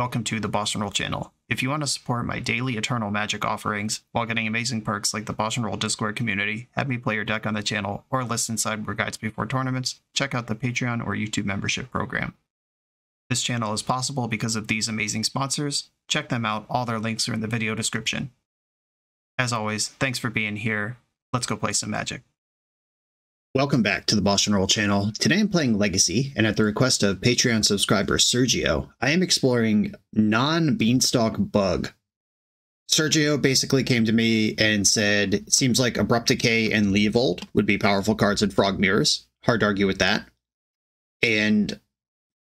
Welcome to the BoshNRoll channel. If you want to support my daily Eternal Magic offerings while getting amazing perks like the BoshNRoll Discord community, have me play your deck on the channel, or listen sideboard guides before tournaments, check out the Patreon or YouTube membership program. This channel is possible because of these amazing sponsors. Check them out, all their links are in the video description. As always, thanks for being here. Let's go play some Magic. Welcome back to the BoshNRoll channel. Today I'm playing Legacy, and at the request of Patreon subscriber Sergio, I am exploring Non-Beanstalk Bug. Sergio basically came to me and said, it seems like Abrupt Decay and Leovold would be powerful cards in Frog Mirrors. Hard to argue with that. And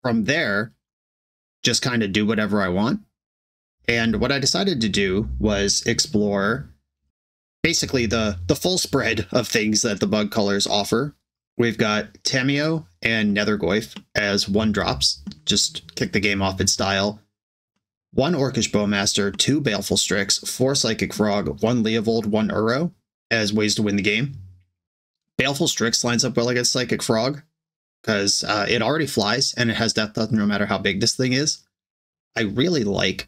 from there, just kind of do whatever I want. And what I decided to do was explore basically the full spread of things that the bug colors offer. We've got Tamiyo and Nethergoyf as 1-drops, just kick the game off in style. 1 Orcish Bowmaster, 2 Baleful Strix, 4 Psychic Frog, 1 Leovold, 1 Uro as ways to win the game. Baleful Strix lines up well against Psychic Frog because it already flies and it has Death Touch no matter how big this thing is. I really like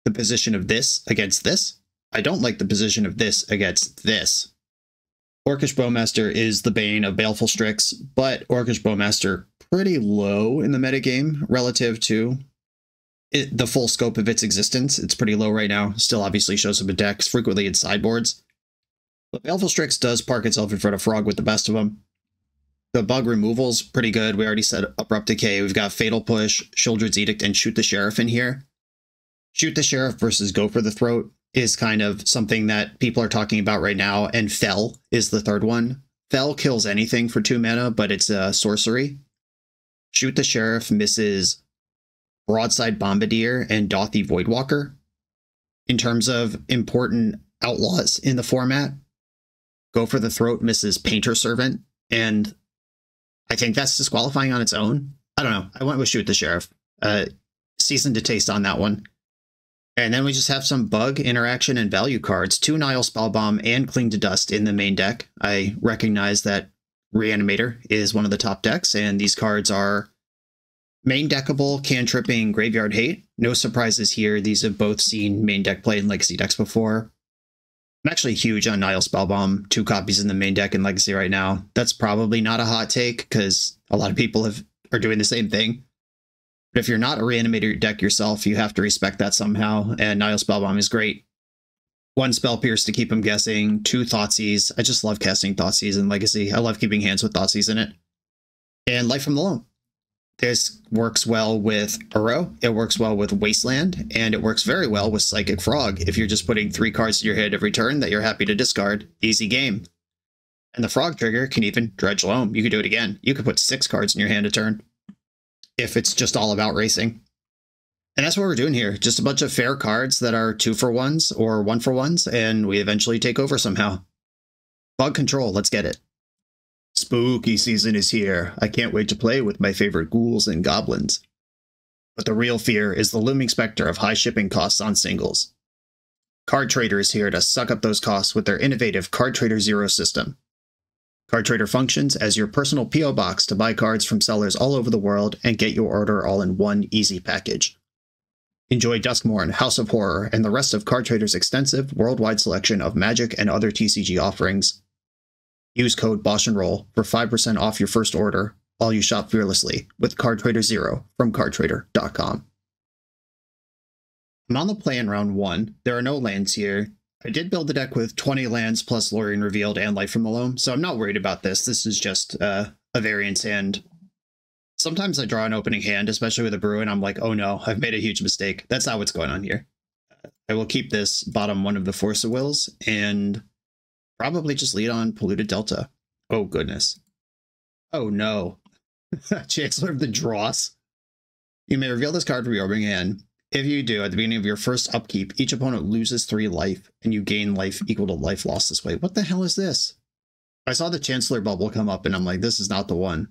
the position of this against this. I don't like the position of this against this. Orcish Bowmaster is the bane of Baleful Strix, but Orcish Bowmaster pretty low in the metagame relative to the full scope of its existence. It's pretty low right now. Still obviously shows up in decks, frequently in sideboards. But Baleful Strix does park itself in front of Frog with the best of them. The bug removal's pretty good. We already said Abrupt Decay. We've got Fatal Push, Sheoldred's Edict, and Shoot the Sheriff in here. Shoot the Sheriff versus Go for the Throat is kind of something that people are talking about right now, and Fell is the third one. Fell kills anything for 2 mana, but it's a sorcery. Shoot the Sheriff misses Broadside Bombardier and Dothy Voidwalker. In terms of important outlaws in the format, Go for the Throat misses Painter Servant, and I think that's disqualifying on its own. I don't know. I went with Shoot the Sheriff. Seasoned to taste on that one. And then we just have some bug, interaction, and value cards. 2 Nile Spellbomb and Cling to Dust in the main deck. I recognize that Reanimator is one of the top decks, and these cards are main deckable, cantripping, Graveyard Hate. No surprises here. These have both seen main deck play in Legacy decks before. I'm actually huge on Nile Spellbomb. 2 copies in the main deck in Legacy right now. That's probably not a hot take, because a lot of people are doing the same thing. But if you're not a Reanimator deck yourself, you have to respect that somehow, and Nile Spellbomb is great. 1 Spell Pierce to keep him guessing, 2 Thoughtseize. I just love casting Thoughtseize in Legacy. I love keeping hands with Thoughtseize in it. And Life from the Loam. This works well with Uro, it works well with Wasteland, and it works very well with Psychic Frog. If you're just putting 3 cards to your hand every turn that you're happy to discard, easy game. And the Frog trigger can even dredge Loam. You could do it again. You could put 6 cards in your hand a turn, if it's just all about racing. And that's what we're doing here. Just a bunch of fair cards that are 2-for-1s or 1-for-1s, and we eventually take over somehow. Bug control, let's get it. Spooky season is here. I can't wait to play with my favorite ghouls and goblins. But the real fear is the looming specter of high shipping costs on singles. Card Trader is here to suck up those costs with their innovative Card Trader Zero system. Card Trader functions as your personal P.O. box to buy cards from sellers all over the world and get your order all in one easy package. Enjoy Duskmourn, House of Horror, and the rest of Card Trader's extensive worldwide selection of Magic and other TCG offerings. Use code BoshNRoll for 5% off your first order while you shop fearlessly with Card Trader Zero from cardtrader.com. I'm on the play in round 1. There are no lands here. I did build the deck with 20 lands plus Lorien Revealed and Life from the Loam, so I'm not worried about this. This is just a variance hand. Sometimes I draw an opening hand, especially with a brew, and I'm like, oh no, I've made a huge mistake. That's not what's going on here. I will keep this bottom 1 of the Force of Wills, and probably just lead on Polluted Delta. Oh goodness. Oh no. Chancellor of the Dross. You may reveal this card from your opening hand. If you do, at the beginning of your first upkeep, each opponent loses 3 life, and you gain life equal to life lost this way. What the hell is this? I saw the Chancellor bubble come up, and I'm like, this is not the one.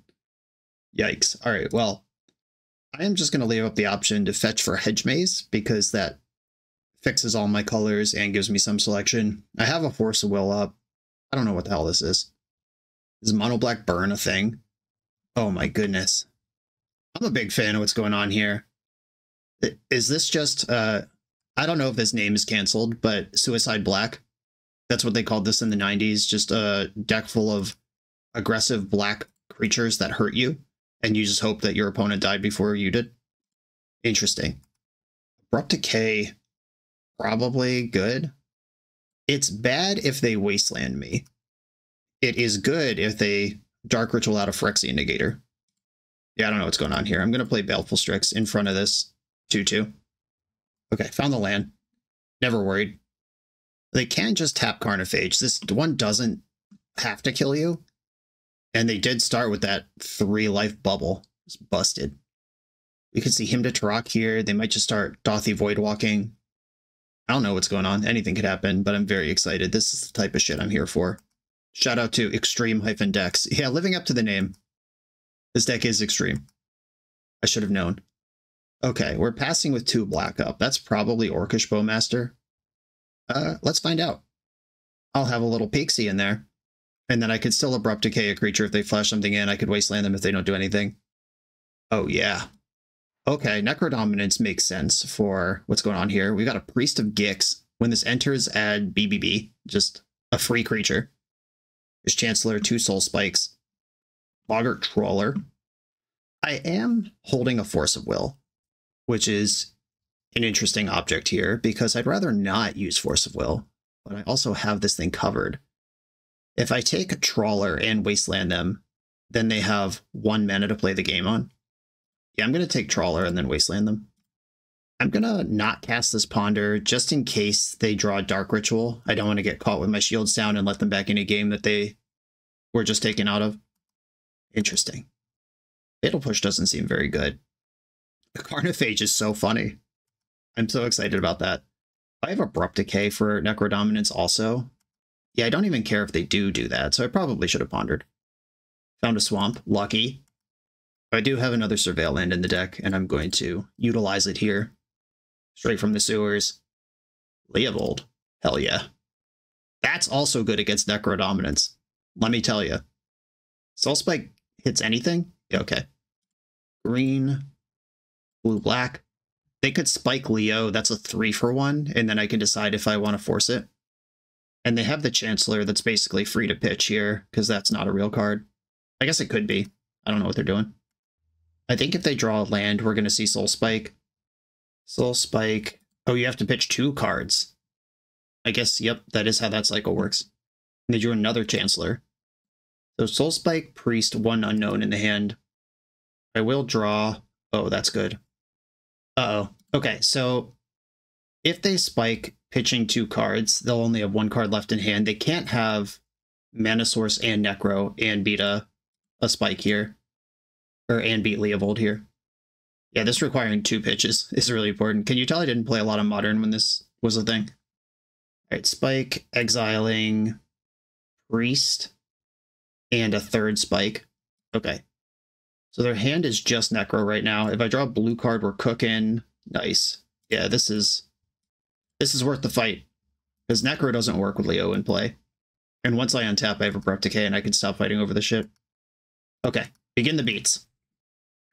Yikes. Alright, well, I am just going to leave up the option to fetch for Hedge Maze, because that fixes all my colors and gives me some selection. I have a Force of Will up. I don't know what the hell this is. Is Mono Black Burn a thing? Oh my goodness. I'm a big fan of what's going on here. Is this just, I don't know if this name is canceled, but Suicide Black? That's what they called this in the 90s. Just a deck full of aggressive black creatures that hurt you, and you just hope that your opponent died before you did. Interesting. Abrupt Decay, probably good. It's bad if they wasteland me. It is good if they Dark Ritual out of Phyrexia Negator. Yeah, I don't know what's going on here. I'm going to play Baleful Strix in front of this 2-2. Okay, found the land. Never worried. They can just tap Carnophage. This one doesn't have to kill you. And they did start with that 3-life bubble. It's busted. We could see him to Tarak here. They might just start Dothy Voidwalking. I don't know what's going on. Anything could happen, but I'm very excited. This is the type of shit I'm here for. Shout out to Extreme-Decks. Yeah, living up to the name. This deck is extreme. I should have known. Okay, we're passing with 2 black up. That's probably Orcish Bowmaster. Let's find out. I'll have a little Pixie in there. And then I could still Abrupt Decay a creature if they flash something in. I could Wasteland them if they don't do anything. Oh, yeah. Okay, Necrodominance makes sense for what's going on here. We got a Priest of Gix. When this enters, add BBB. Just a free creature. There's Chancellor, 2 Soul Spikes. Boggart Trawler. I am holding a Force of Will, which is an interesting object here, because I'd rather not use Force of Will, but I also have this thing covered. If I take a Trawler and Wasteland them, then they have 1 mana to play the game on. Yeah, I'm going to take Trawler and then Wasteland them. I'm going to not cast this Ponder, just in case they draw a Dark Ritual. I don't want to get caught with my shields down and let them back in a game that they were just taken out of. Interesting. Fatal Push doesn't seem very good. The Carnophage is so funny. I'm so excited about that. I have Abrupt Decay for Necrodominance also. Yeah, I don't even care if they do that, so I probably should have pondered. Found a Swamp. Lucky. I do have another Surveil land in the deck, and I'm going to utilize it here. Straight from the sewers. Leovold. Hell yeah. That's also good against Necrodominance. Let me tell you. Soul Spike hits anything? Yeah, okay. Green. Blue, black. They could spike Leo. That's a 3-for-1, and then I can decide if I want to force it. And they have the Chancellor that's basically free to pitch here, because that's not a real card. I guess it could be. I don't know what they're doing. I think if they draw a land, we're going to see Soul Spike. Soul Spike. Oh, you have to pitch 2 cards. I guess, yep, that is how that cycle works. And they drew another Chancellor. So Soul Spike, Priest, 1 unknown in the hand. I will draw... Oh, that's good. Uh-oh. Okay, so if they spike pitching 2 cards, they'll only have 1 card left in hand. They can't have Mana Source and Necro and beat a spike here. Or and beat Leovold here. Yeah, this requiring 2 pitches is really important. Can you tell I didn't play a lot of Modern when this was a thing? Alright, Spike, exiling Priest, and a 3rd Spike. Okay. So their hand is just Necro right now. If I draw a blue card, we're cooking. Nice. Yeah, this is worth the fight. Because Necro doesn't work with Leo in play. And once I untap, I have Abrupt Decay and I can stop fighting over the shit. Okay, begin the beats.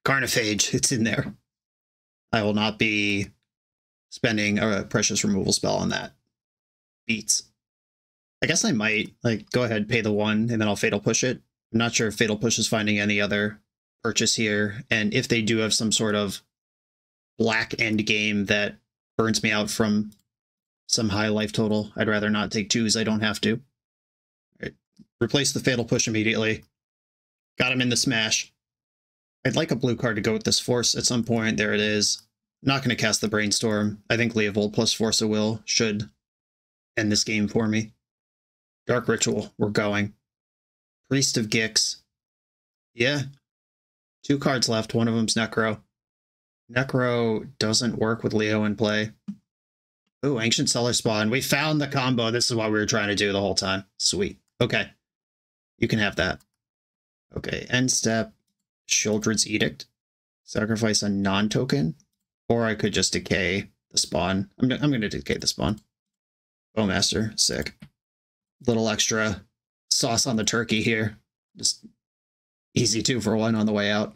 Carnophage, it's in there. I will not be spending a precious removal spell on that. Beats. I guess I might, like, go ahead, pay the 1, and then I'll Fatal Push it. I'm not sure if Fatal Push is finding any other purchase here, and if they do have some sort of black end game that burns me out from some high life total, I'd rather not take 2s. I don't have to. All right. Replace the Fatal Push immediately. Got him in the smash. I'd like a blue card to go with this Force at some point. There it is. Not going to cast the Brainstorm. I think Leovold plus Force of Will should end this game for me. Dark Ritual, we're going. Priest of Gix. Yeah. 2 cards left. One of them's Necro. Necro doesn't work with Leo in play. Ooh, Ancient Cellar Spawn. We found the combo. This is what we were trying to do the whole time. Sweet. Okay. You can have that. Okay, end step. Sheoldred's Edict. Sacrifice a non-token. Or I could just decay the spawn. I'm going to decay the spawn. Bowmaster. Sick. Little extra sauce on the turkey here. Just easy 2-for-1 on the way out.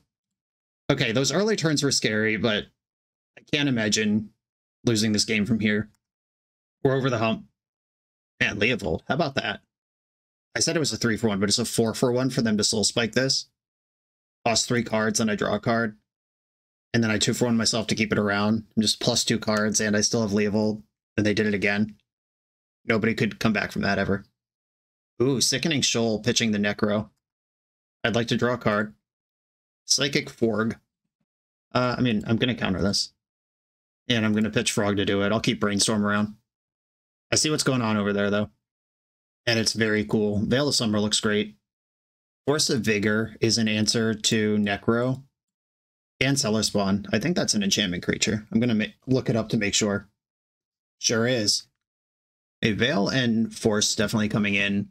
Okay, those early turns were scary, but I can't imagine losing this game from here. We're over the hump. Man, Leovold, how about that? I said it was a 3-for-1, but it's a 4-for-1 for them to soul spike this. Cost 3 cards, and I draw a card. And then I 2-for-1 myself to keep it around. I'm just plus 2 cards, and I still have Leovold. And they did it again. Nobody could come back from that ever. Ooh, Sickening Shoal pitching the Necro. I'd like to draw a card. Psychic Forg. I mean, I'm going to counter this. And I'm going to pitch Frog to do it. I'll keep Brainstorm around. I see what's going on over there, though. And it's very cool. Veil of Summer looks great. Force of Vigor is an answer to Necro. And Cellar Spawn. I think that's an enchantment creature. I'm going to look it up to make sure. Sure is. A Veil and Force definitely coming in.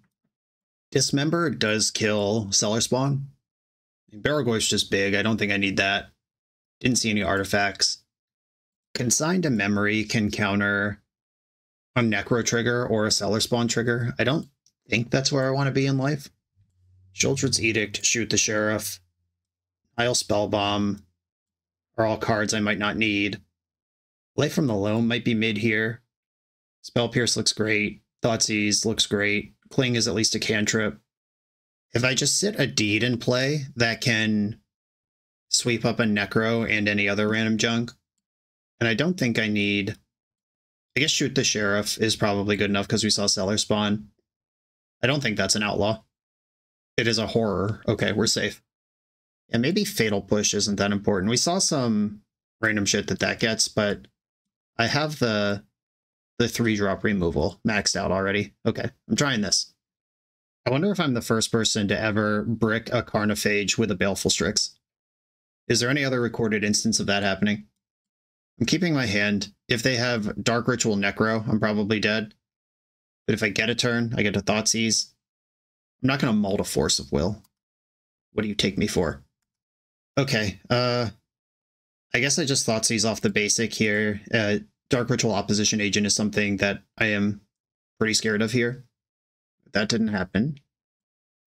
Dismember does kill Cellar Spawn. Barrowgoyf's just big. I don't think I need that. Didn't see any artifacts. Consign to Memory can counter a Necro trigger or a Cellar Spawn trigger. I don't think that's where I want to be in life. Sheoldred's Edict, Shoot the Sheriff, Nile Spellbomb are all cards I might not need. Life from the Loam might be mid here. Spell Pierce looks great. Thoughtseize looks great. Cling is at least a cantrip. If I just sit a Deed in play that can sweep up a Necro and any other random junk, and I don't think I need... I guess Shoot the Sheriff is probably good enough because we saw Cellar Spawn. I don't think that's an outlaw. It is a horror. Okay, we're safe. And maybe Fatal Push isn't that important. We saw some random shit that gets, but I have the 3-drop removal maxed out already. Okay, I'm trying this. I wonder if I'm the first person to ever brick a Carnophage with a Baleful Strix. Is there any other recorded instance of that happening? I'm keeping my hand. If they have Dark Ritual Necro, I'm probably dead. But if I get a turn, I get a Thoughtseize. I'm not going to mull to Force of Will. What do you take me for? Okay, I guess I just Thoughtseize off the basic here. Dark Ritual Opposition Agent is something that I am pretty scared of here. That didn't happen.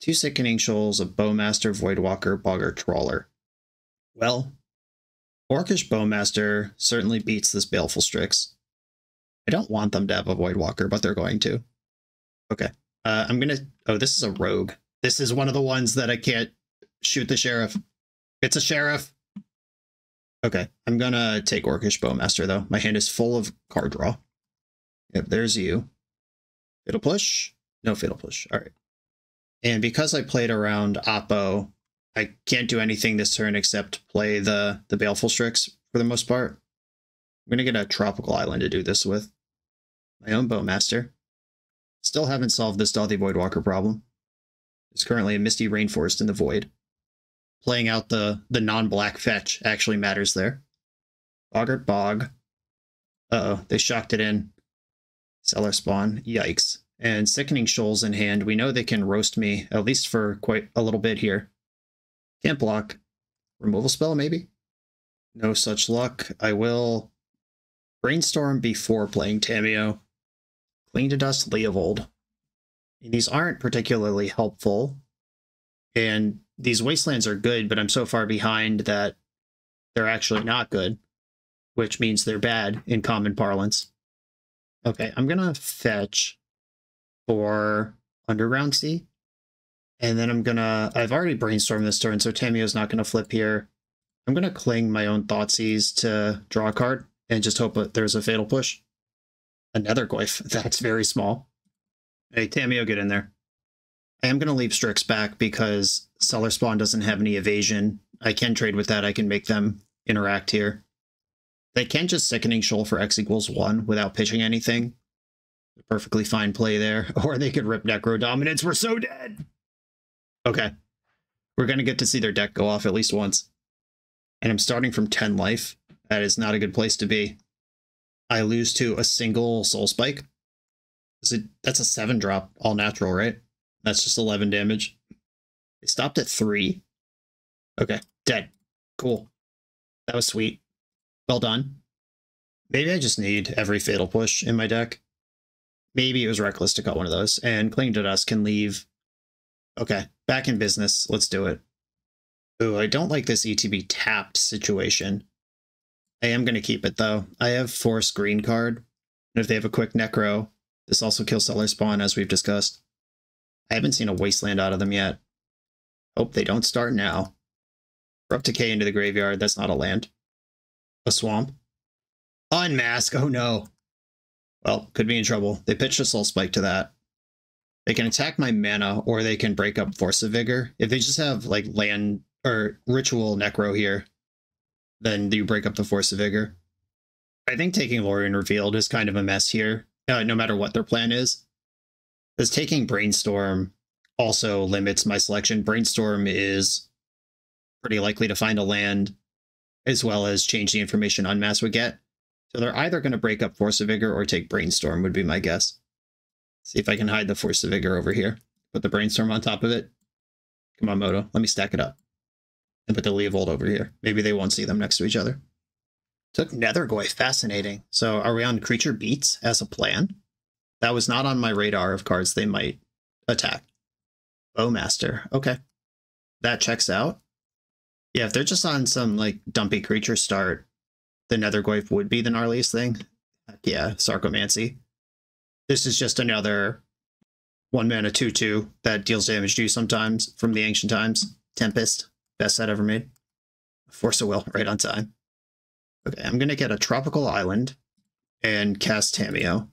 2 Sickening Shoals, a Bowmaster, Voidwalker, Bogger, Trawler. Well, Orcish Bowmaster certainly beats this Baleful Strix. I don't want them to have a Voidwalker, but they're going to. Okay. I'm going to... Oh, this is a Rogue. This is one of the ones that I can't shoot the Sheriff. It's a Sheriff. Okay. I'm going to take Orcish Bowmaster, though. My hand is full of card draw. Yep, there's you. Fatal Push? No Fatal Push. All right. And because I played around Oppo, I can't do anything this turn except play the Baleful Strix for the most part. I'm going to get a Tropical Island to do this with. My own Bowmaster. Still haven't solved this Stealthy Voidwalker problem. There's currently a Misty Rainforest in the Void. Playing out the non-black fetch actually matters there. Boggart Bog. Uh-oh, they shocked it in. Cellar Spawn. Yikes. And Sickening Shoals in hand. We know they can roast me, at least for quite a little bit here. Can't block. Removal spell, maybe? No such luck. I will Brainstorm before playing Tamiyo. Cling to Dust, Leovold. And these aren't particularly helpful. And these Wastelands are good, but I'm so far behind that they're actually not good. Which means they're bad in common parlance. Okay, I'm going to fetch for Underground Sea. And then I'm going to... I've already Brainstormed this turn, so Tamiyo's not going to flip here. I'm going to Cling my own Thoughtseize to draw a card and just hope that there's a Fatal Push. Another Goyf. That's very small. Hey, Tamiyo, get in there. I am going to leave Strix back because Cellar Spawn doesn't have any evasion. I can trade with that. I can make them interact here. They can just Sickening Shoal for X=1 without pitching anything. Perfectly fine play there. Or they could rip Necro Dominance. We're so dead! Okay. We're going to get to see their deck go off at least once. And I'm starting from 10 life. That is not a good place to be. I lose to a single Soul Spike. That's a 7-drop, all natural, right? That's just 11 damage. They stopped at 3. Okay, dead. Cool. That was sweet. Well done. Maybe I just need every Fatal Push in my deck. Maybe it was reckless to cut one of those. And Cling to Dust can leave. Okay, back in business. Let's do it. Ooh, I don't like this ETB tapped situation. I am going to keep it, though. I have Force green card, and if they have a quick Necro, this also kills Cellar Spawn, as we've discussed. I haven't seen a Wasteland out of them yet. Hope they don't start now. Corrupt Decay into the graveyard, that's not a land. A swamp. Unmask, oh no. Well, could be in trouble. They pitched a Soul Spike to that. They can attack my mana, or they can break up Force of Vigor. If they just have, like, land, or Ritual Necro here, then you break up the Force of Vigor. I think taking Lorien Revealed is kind of a mess here, no matter what their plan is. Because taking Brainstorm also limits my selection. Brainstorm is pretty likely to find a land, as well as change the information Unmask would get. So they're either going to break up Force of Vigor or take Brainstorm, would be my guess. See if I can hide the Force of Vigor over here. Put the Brainstorm on top of it. Come on, Moto. Let me stack it up. And put the Leovold over here. Maybe they won't see them next to each other. Took Nethergoy. Fascinating. So are we on Creature Beats as a plan? That was not on my radar of cards they might attack. Bowmaster. Okay. That checks out. Yeah, if they're just on some, like, dumpy creature start, the Nethergoyf would be the gnarliest thing. Yeah, Sarcomancy. This is just another 1-mana 2/2 that deals damage to you sometimes from the ancient times. Tempest. Best set ever made. Force of Will, right on time. Okay, I'm going to get a Tropical Island and cast Tamiyo.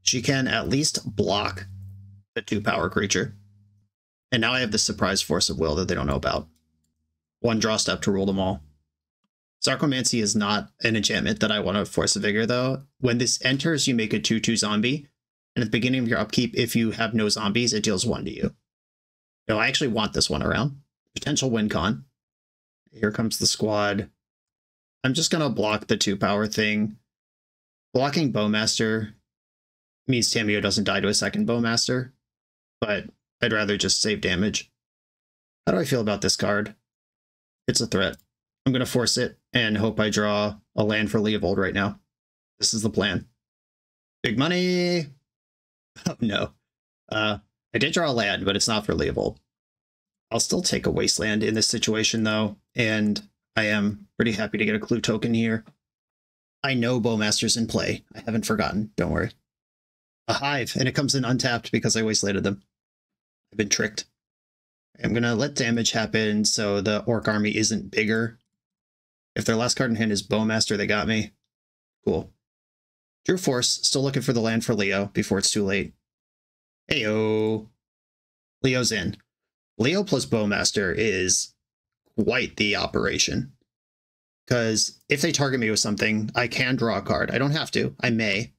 She can at least block the 2-power creature. And now I have the surprise Force of Will that they don't know about. 1 draw step to rule them all. Sarcomancy is not an enchantment that I want to Force of Vigor, though. When this enters, you make a 2/2 zombie. And at the beginning of your upkeep, if you have no zombies, it deals 1 to you. No, I actually want this one around. Potential win con. Here comes the squad. I'm just going to block the 2-power thing. Blocking Bowmaster means Tamiyo doesn't die to a second Bowmaster, but I'd rather just save damage. How do I feel about this card? It's a threat. I'm going to force it and hope I draw a land for Leovold right now. This is the plan. Big money! Oh no. I did draw a land, but it's not for Leovold. I'll still take a Wasteland in this situation, though, and I am pretty happy to get a clue token here. I know Bowmaster's in play. I haven't forgotten. Don't worry. A Hive, and it comes in untapped because I Wastelanded them. I've been tricked. I'm going to let damage happen so the Orc army isn't bigger. If their last card in hand is Bowmaster, they got me. Cool. Drew Force, still looking for the land for Leo before it's too late. Heyo. Leo's in. Leo plus Bowmaster is quite the operation. Because if they target me with something, I can draw a card. I don't have to. I may.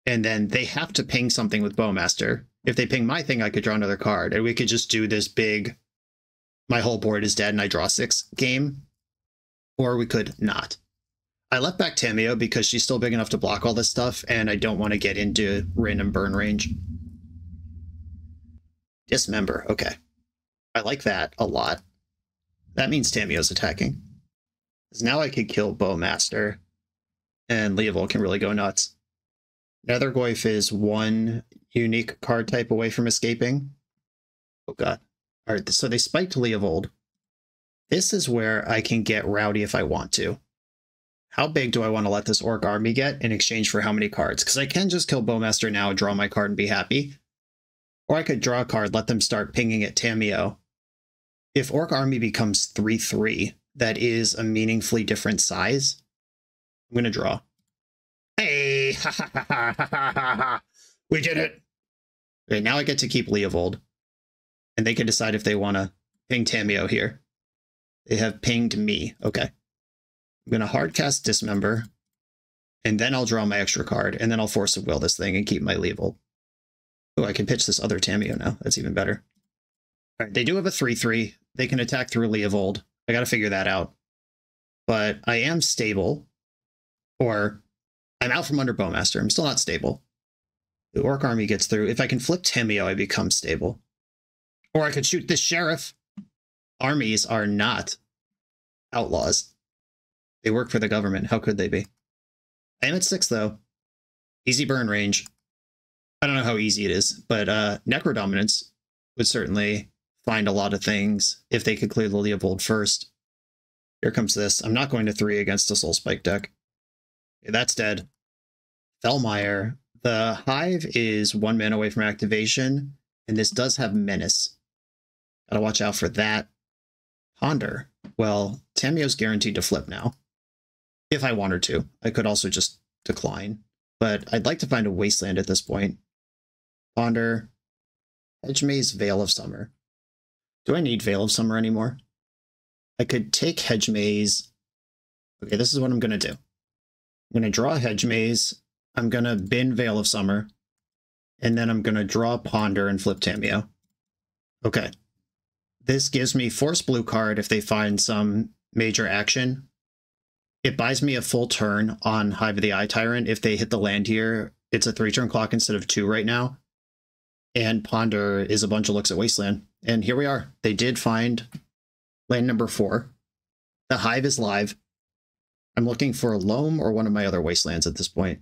And then they have to ping something with Bowmaster. If they ping my thing, I could draw another card. And we could just do this big, my whole board is dead and I draw 6 game. Or we could not. I left back Tamiyo because she's still big enough to block all this stuff, and I don't want to get into random burn range. Dismember, okay. I like that a lot. That means Tamiyo's attacking. Because now I could kill Bowmaster, and Leovold can really go nuts. Nethergoyf is 1 unique card type away from escaping. Oh god. Alright, so they spiked Leovold. This is where I can get rowdy if I want to. How big do I want to let this Orc army get in exchange for how many cards? Because I can just kill Bowmaster now, draw my card, and be happy. Or I could draw a card, let them start pinging at Tamiyo. If Orc army becomes 3/3, that is a meaningfully different size. I'm going to draw. Hey! Ha ha ha ha ha ha ha! We did it! Okay, now I get to keep Leovold. And they can decide if they want to ping Tamiyo here. They have pinged me. Okay. I'm going to hardcast Dismember. And then I'll draw my extra card. And then I'll Force of Will this thing and keep my Leovold. Oh, I can pitch this other Tamiyo now. That's even better. All right, they do have a 3/3. They can attack through Leovold. I got to figure that out. But I am stable. Or I'm out from under Bowmaster. I'm still not stable. The Orc army gets through. If I can flip Tamiyo, I become stable. Or I could shoot this Sheriff. Armies are not outlaws. They work for the government. How could they be? I am at 6, though. Easy burn range. I don't know how easy it is, but Necrodominance would certainly find a lot of things if they could clear the Leovold first. Here comes this. I'm not going to 3 against a Soul Spike deck. Okay, that's dead. Fellmire. The Hive is 1 mana away from activation, and this does have Menace. Gotta watch out for that. Ponder. Well, Tamiyo's guaranteed to flip now. If I wanted to. I could also just decline. But I'd like to find a Wasteland at this point. Ponder. Hedgemaze, Veil of Summer. Do I need Veil of Summer anymore? I could take Hedgemaze. Okay, this is what I'm going to do. I'm going to draw Hedgemaze. I'm going to bin Veil of Summer. And then I'm going to draw Ponder and flip Tamiyo. Okay. This gives me Force Blue card if they find some major action. It buys me a full turn on Hive of the Eye Tyrant. If they hit the land here, it's a 3-turn clock instead of 2 right now. And Ponder is a bunch of looks at Wasteland. And here we are. They did find land number 4. The Hive is live. I'm looking for Loam or one of my other Wastelands at this point.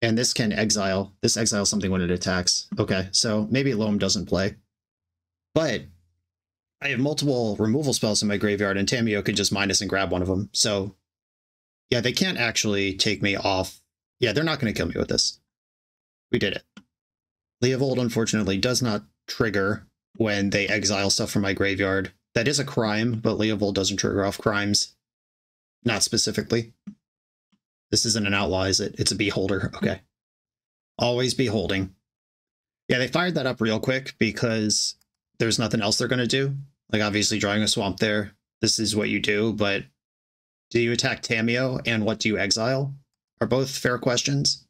And this can exile. This exiles something when it attacks. Okay, so maybe Loam doesn't play. But I have multiple removal spells in my graveyard, and Tamiyo could just minus and grab one of them. So, yeah, they can't actually take me off. Yeah, they're not going to kill me with this. We did it. Leovold, unfortunately, does not trigger when they exile stuff from my graveyard. That is a crime, but Leovold doesn't trigger off crimes. Not specifically. This isn't an outlaw, is it? It's a beholder. Okay. Always beholding. Yeah, they fired that up real quick because there's nothing else they're going to do. Like, obviously, drawing a swamp there, this is what you do, but do you attack Tamiyo and what do you exile? Are both fair questions.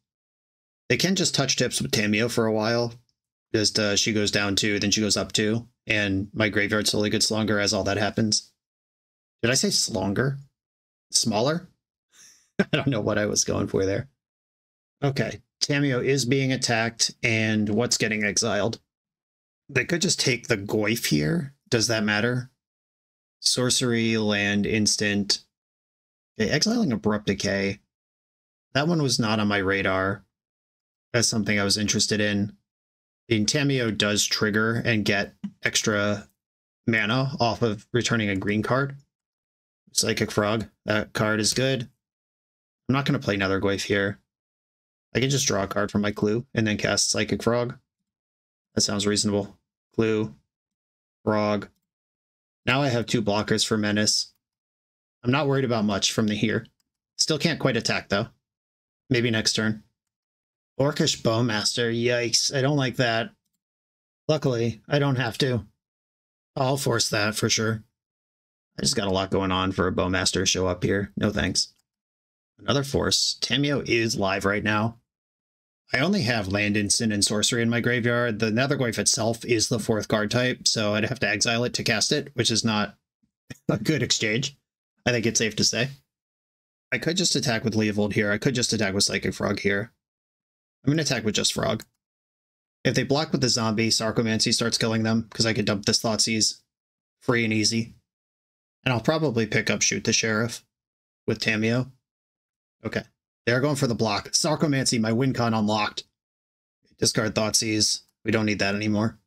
They can just touch tips with Tamiyo for a while. Just she goes down 2, then she goes up 2, and my graveyard slowly gets longer as all that happens. Did I say slonger? Smaller? I don't know what I was going for there. Okay, Tamiyo is being attacked, and what's getting exiled? They could just take the Goyf here. Does that matter? Sorcery, land, instant. Okay, exiling Abrupt Decay. That one was not on my radar as something I was interested in. And Tamiyo does trigger and get extra mana off of returning a green card. Psychic Frog. That card is good. I'm not going to play Nether Goyf here. I can just draw a card from my clue and then cast Psychic Frog. That sounds reasonable. Clue. Frog. Now I have 2 blockers for Menace. I'm not worried about much from the here. Still can't quite attack, though. Maybe next turn. Orcish Bowmaster. Yikes. I don't like that. Luckily, I don't have to. I'll force that for sure. I just got a lot going on for a Bowmaster to show up here. No thanks. Another force. Tamiyo is live right now. I only have land, instant, and sorcery in my graveyard. The Nether Goyf itself is the 4th card type, so I'd have to exile it to cast it, which is not a good exchange. I think it's safe to say. I could just attack with Leovold here. I could just attack with Psychic Frog here. I'm going to attack with just Frog. If they block with the zombie, Sarcomancy starts killing them, because I could dump this Thoughtseize free and easy. And I'll probably pick up Shoot the Sheriff with Tamiyo. Okay. They're going for the block. Sarcomancy, my win con unlocked. Discard Thoughtseize. We don't need that anymore.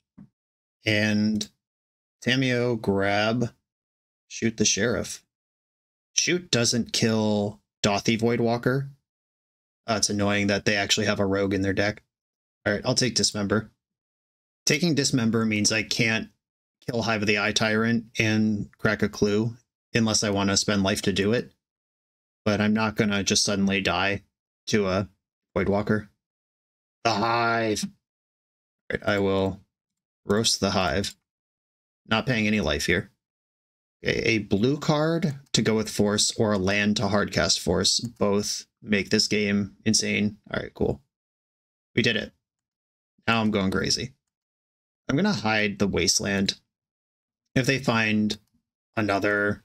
And Tamiyo, grab, Shoot the Sheriff. Shoot doesn't kill Dothy Voidwalker. It's annoying that they actually have a rogue in their deck. Alright, I'll take Dismember. Taking Dismember means I can't kill Hive of the Eye Tyrant and crack a clue unless I want to spend life to do it. But I'm not going to just suddenly die to a Voidwalker. The Hive! Alright, I will roast the Hive. Not paying any life here. Okay, a blue card to go with Force or a land to hardcast Force. Both make this game insane. Alright, cool. We did it. Now I'm going crazy. I'm going to hide the Wasteland. If they find another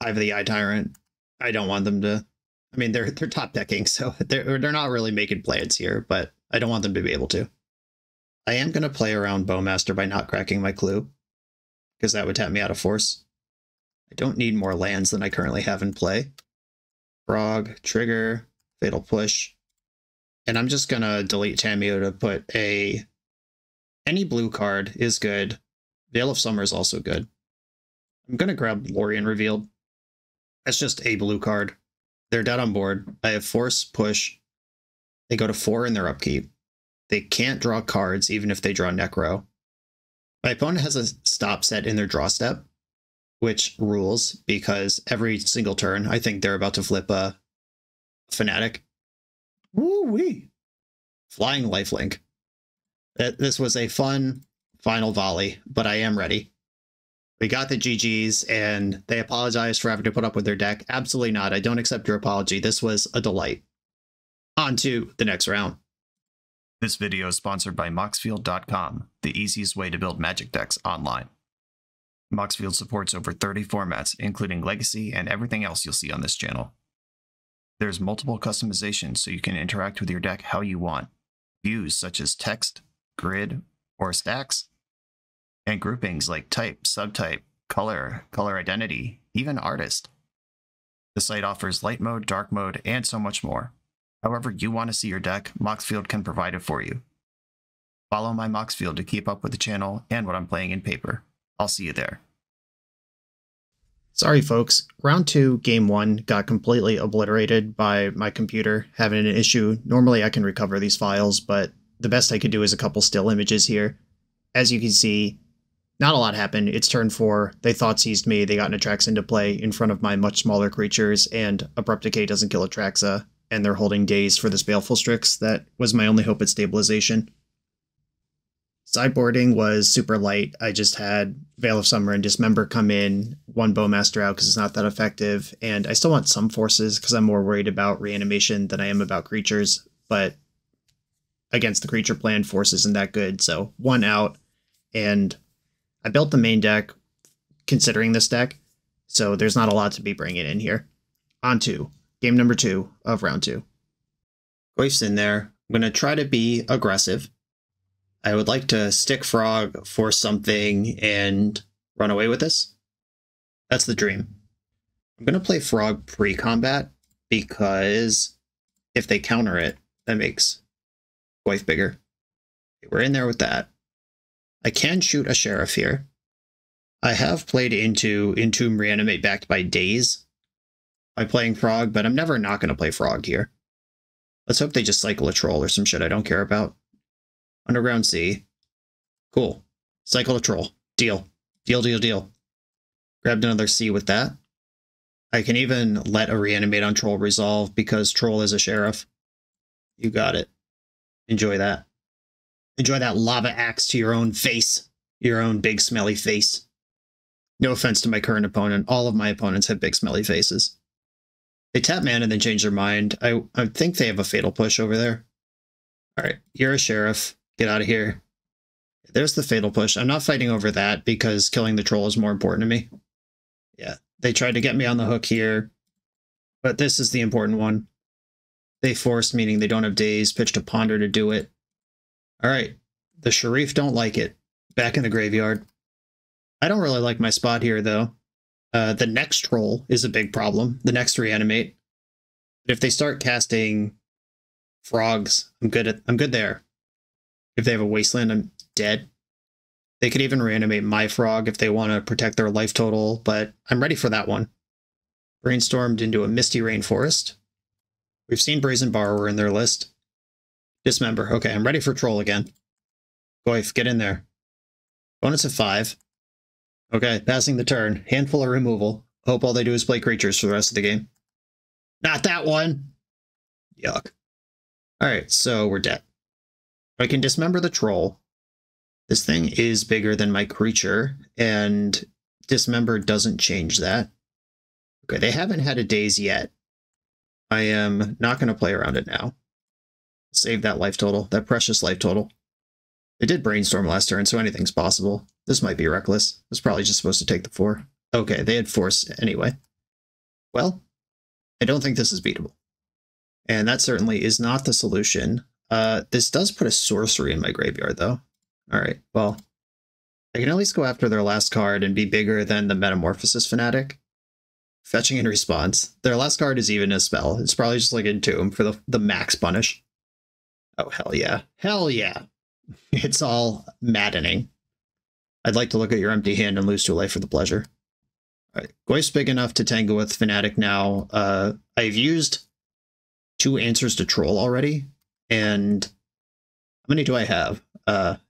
Hive of the Eye Tyrant, I don't want them to... I mean, they're top decking, so they're not really making plans here, but I don't want them to be able to. I am going to play around Bowmaster by not cracking my clue, because that would tap me out of Force. I don't need more lands than I currently have in play. Frog, Trigger, Fatal Push. And I'm just going to delete Tamiyo to put a... Any blue card is good. Veil of Summer is also good. I'm going to grab Lorien Revealed. That's just a blue card. They're dead on board. I have force, push. They go to 4 in their upkeep. They can't draw cards even if they draw Necro. My opponent has a stop set in their draw step, which rules because every single turn, I think they're about to flip a Fanatic. Woo-wee! Flying Lifelink. This was a fun final volley, but I am ready. We got the GGs, and they apologized for having to put up with their deck. Absolutely not. I don't accept your apology. This was a delight. On to the next round. This video is sponsored by Moxfield.com, the easiest way to build Magic decks online. Moxfield supports over 30 formats, including Legacy and everything else you'll see on this channel. There's multiple customizations so you can interact with your deck how you want. Views such as text, grid, or stacks, and groupings like type, subtype, color, color identity, even artist. The site offers light mode, dark mode, and so much more. However you want to see your deck, Moxfield can provide it for you. Follow my Moxfield to keep up with the channel and what I'm playing in paper. I'll see you there. Sorry folks, round 2, game 1 got completely obliterated by my computer having an issue. Normally I can recover these files, but the best I could do is a couple still images here. As you can see, not a lot happened. It's turn 4. They thought seized me. They got an Atraxa into play in front of my much smaller creatures, and Abrupt Decay doesn't kill Atraxa, and they're holding Daze for this Baleful Strix. That was my only hope at stabilization. Sideboarding was super light. I just had Veil of Summer and Dismember come in, one Bowmaster out because it's not that effective, and I still want some forces because I'm more worried about reanimation than I am about creatures, but against the creature plan, force isn't that good, so one out, and I built the main deck considering this deck, so there's not a lot to be bringing in here. On to game number 2 of round 2. Goif's in there. I'm going to try to be aggressive. I would like to stick Frog for something and run away with this. That's the dream. I'm going to play Frog pre-combat because if they counter it, that makes Goif bigger. Okay, we're in there with that. I can shoot a Sheriff here. I have played into Entomb Reanimate backed by Daze by playing Frog, but I'm never not going to play Frog here. Let's hope they just cycle a Troll or some shit I don't care about. Underground Sea. Cool. Cycle a Troll. Deal. Deal, deal, deal. Grabbed another Sea with that. I can even let a Reanimate on Troll resolve because Troll is a Sheriff. You got it. Enjoy that. Enjoy that lava axe to your own face. Your own big smelly face. No offense to my current opponent. All of my opponents have big smelly faces. They tap mana and then change their mind. I think they have a Fatal Push over there. Alright, you're a Sheriff. Get out of here. There's the Fatal Push. I'm not fighting over that because killing the Troll is more important to me. Yeah, they tried to get me on the hook here, but this is the important one. They forced, meaning they don't have Daze, pitched a Ponder to do it. Alright, the Sharif don't like it. Back in the graveyard. I don't really like my spot here, though. The next Troll is a big problem. The next Reanimate. But if they start casting Frogs, I'm good there. If they have a Wasteland, I'm dead. They could even reanimate my Frog if they want to protect their life total, but I'm ready for that one. Brainstormed into a Misty Rainforest. We've seen Brazen Borrower in their list. Dismember. Okay, I'm ready for Troll again. Goif, get in there. Bonus of 5. Okay, passing the turn. Handful of removal. Hope all they do is play creatures for the rest of the game. Not that one! Yuck. Alright, so we're dead. I can dismember the Troll. This thing is bigger than my creature, and Dismember doesn't change that. Okay, they haven't had a Daze yet. I am not going to play around it now. Save that life total, that precious life total. They did Brainstorm last turn, so anything's possible. This might be reckless. I was probably just supposed to take the 4. Okay, they had Force anyway. Well, I don't think this is beatable. And that certainly is not the solution. This does put a sorcery in my graveyard, though. Alright, well, I can at least go after their last card and be bigger than the Metamorphosis Fanatic. Fetching in response. Their last card is even a spell. It's probably just like Entomb for the max punish. Oh, hell yeah. Hell yeah. It's all maddening. I'd like to look at your empty hand and lose 2 life for the pleasure. All right, Goyf's big enough to tangle with Fnatic now. I've used 2 answers to troll already, and how many do I have?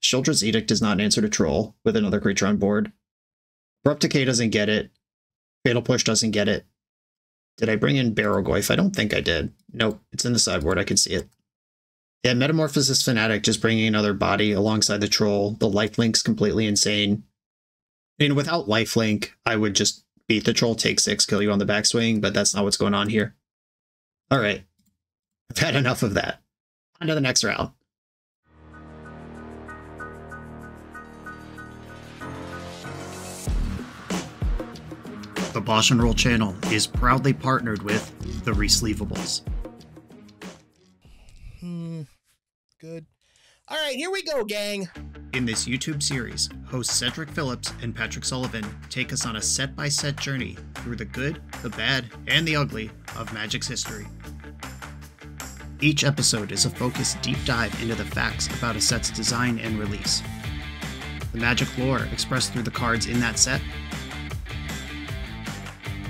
Sheoldred's Edict does not answer to troll with another creature on board. Abrupt Decay doesn't get it. Fatal Push doesn't get it. Did I bring in Barrow Goyf? I don't think I did. Nope, it's in the sideboard. I can see it. Yeah, Metamorphosis Fnatic, just bringing another body alongside the troll. The lifelink's completely insane. I mean, without lifelink, I would just beat the troll, take 6, kill you on the backswing, but that's not what's going on here. All right, I've had enough of that. On to the next round. The BoshNRoll channel is proudly partnered with the Resleevables. Good. All right, here we go, gang. In this YouTube series, hosts Cedric Phillips and Patrick Sullivan take us on a set-by-set journey through the good, the bad, and the ugly of Magic's history. Each episode is a focused deep dive into the facts about a set's design and release, the Magic lore expressed through the cards in that set,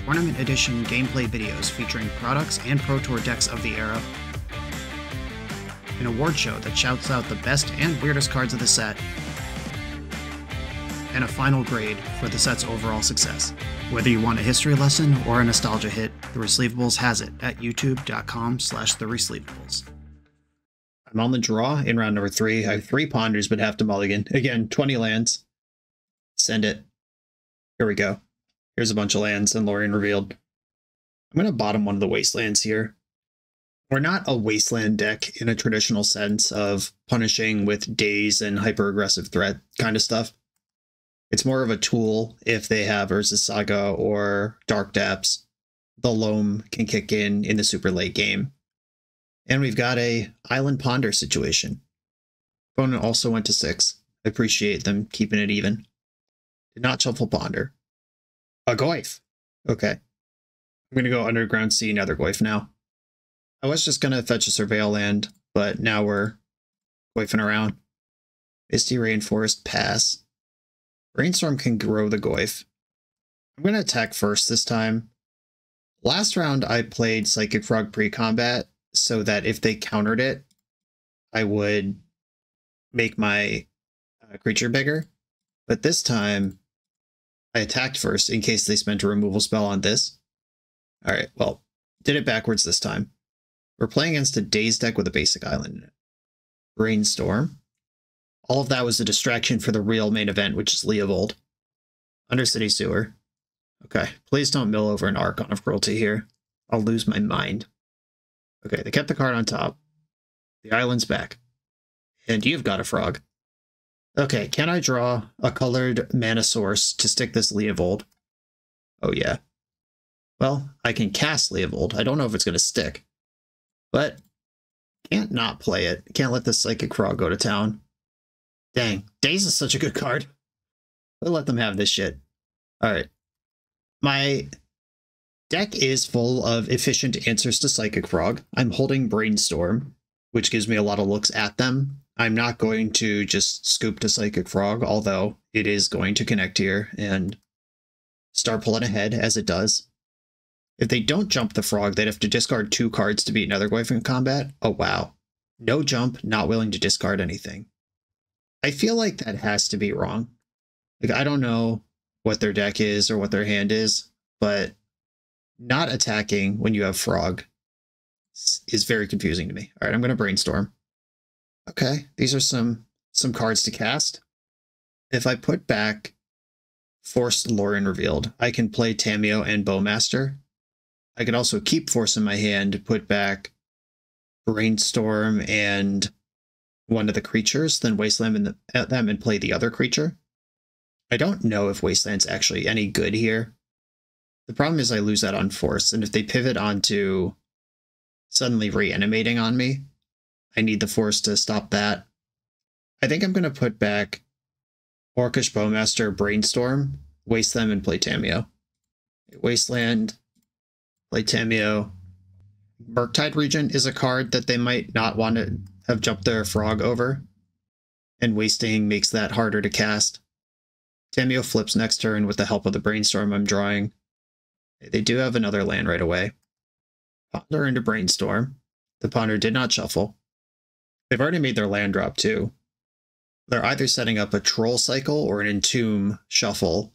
Tournament Edition gameplay videos featuring products and Pro Tour decks of the era, an award show that shouts out the best and weirdest cards of the set, and a final grade for the set's overall success. Whether you want a history lesson or a nostalgia hit, The Resleevables has it at youtube.com/theresleevables. I'm on the draw in round number 3. I have 3 ponders, but have to mulligan. Again, 20 lands. Send it. Here we go. Here's a bunch of lands and Lorien revealed. I'm going to bottom one of the wastelands here. We're not a wasteland deck in a traditional sense of punishing with daze and hyper-aggressive threat kind of stuff. It's more of a tool if they have Urza's Saga or Dark Depths. The Loam can kick in the super late game. And we've got a Island Ponder situation. Opponent also went to 6. I appreciate them keeping it even. Did not shuffle Ponder. A Goyf. Okay. I'm going to go Underground Sea, Nether Goyf now. I was just going to fetch a Surveil land, but now we're Goyfing around. Misty Rainforest, pass. Brainstorm can grow the Goyf. I'm going to attack first this time. Last round I played Psychic Frog pre-combat so that if they countered it, I would make my creature bigger. But this time, I attacked first in case they spent a removal spell on this. Alright, well, did it backwards this time. We're playing against a Daze deck with a basic island in it. Brainstorm. All of that was a distraction for the real main event, which is Leovold. Undercity Sewer. Okay, please don't mill over an Archon of Cruelty here. I'll lose my mind. Okay, they kept the card on top. The island's back. And you've got a frog. Okay, can I draw a colored mana source to stick this Leovold? Oh yeah. Well, I can cast Leovold. I don't know if it's going to stick. But can't not play it. Can't let this Psychic Frog go to town. Dang, Daze is such a good card. We'll let them have this shit. Alright. My deck is full of efficient answers to Psychic Frog. I'm holding Brainstorm, which gives me a lot of looks at them. I'm not going to just scoop to Psychic Frog, although it is going to connect here and start pulling ahead as it does. If they don't jump the frog, they'd have to discard 2 cards to beat another Goyf in combat. Oh wow. No jump, not willing to discard anything. I feel like that has to be wrong. Like, I don't know what their deck is or what their hand is, but not attacking when you have frog is very confusing to me. All right, I'm going to Brainstorm. Okay, these are some cards to cast. If I put back Forced Lorien Revealed, I can play Tamiyo and Bowmaster. I can also keep Force in my hand, put back Brainstorm and one of the creatures, then Wasteland at them and play the other creature. I don't know if Wasteland's actually any good here. The problem is I lose that on Force, and if they pivot onto suddenly reanimating on me, I need the Force to stop that. I think I'm going to put back Orcish Bowmaster, Brainstorm, waste them, and play Tamiyo. Wasteland, play Tamiyo. Murktide Regent is a card that they might not want to have jumped their frog over, and wasting makes that harder to cast. Tamiyo flips next turn with the help of the Brainstorm I'm drawing. They do have another land right away. Ponder into Brainstorm. The Ponder did not shuffle. They've already made their land drop too. They're either setting up a Troll Cycle or an Entomb shuffle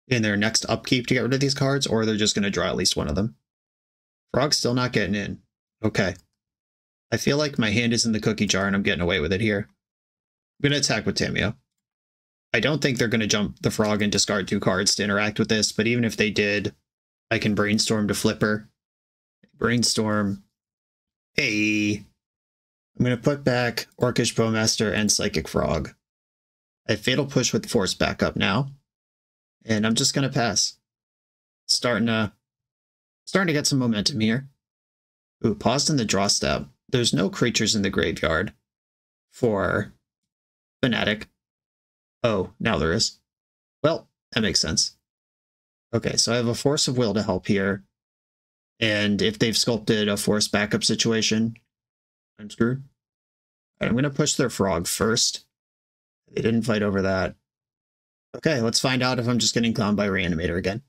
in their next upkeep to get rid of these cards, or they're just going to draw at least one of them. Frog's still not getting in. Okay. I feel like my hand is in the cookie jar and I'm getting away with it here. I'm going to attack with Tamiyo. I don't think they're going to jump the Frog and discard 2 cards to interact with this, but even if they did, I can Brainstorm to Flipper. Brainstorm. Hey. I'm going to put back Orcish Bowmaster and Psychic Frog. I have Fatal Push with Force back up now. And I'm just going to pass. Starting to get some momentum here. Ooh, paused in the draw step. There's no creatures in the graveyard for Fanatic. Oh, now there is. Well, that makes sense. Okay, so I have a Force of Will to help here. And if they've sculpted a Force backup situation, I'm screwed. All right, I'm going to push their Frog first. They didn't fight over that. Okay, let's find out if I'm just getting clowned by Reanimator again.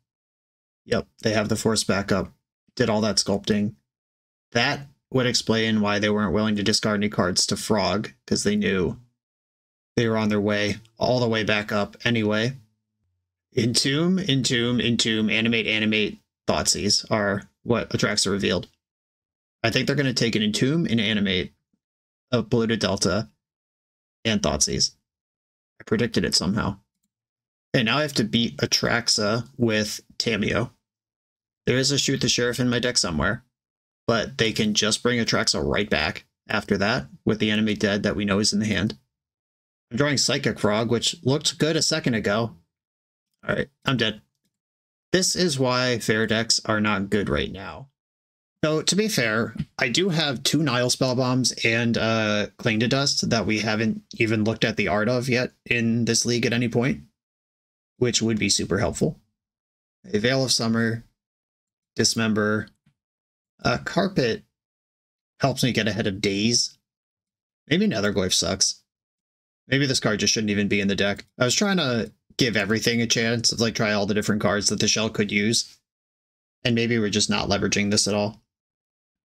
Yep, they have the Force backup. Did all that sculpting. That would explain why they weren't willing to discard any cards to Frog, because they knew they were on their way, all the way back up anyway. Entomb, Animate, Thoughtseize are what Atraxa revealed. I think they're going to take an Entomb and Animate, a Polluted Delta, and Thoughtseize. I predicted it somehow. Okay, now I have to beat Atraxa with Tamiyo. There is a Shoot the Sheriff in my deck somewhere, but they can just bring Atraxa right back after that with the enemy dead that we know is in the hand. I'm drawing Psychic Frog, which looked good a second ago. All right, I'm dead. This is why fair decks are not good right now. So, to be fair, I do have 2 Nile Spellbombs and Cling to Dust that we haven't even looked at the art of yet in this league at any point, which would be super helpful. A Veil of Summer, Dismember. Carpet helps me get ahead of Daze. Maybe Netherglyph sucks. Maybe this card just shouldn't even be in the deck. I was trying to give everything a chance of like try all the different cards that the shell could use. And maybe we're just not leveraging this at all.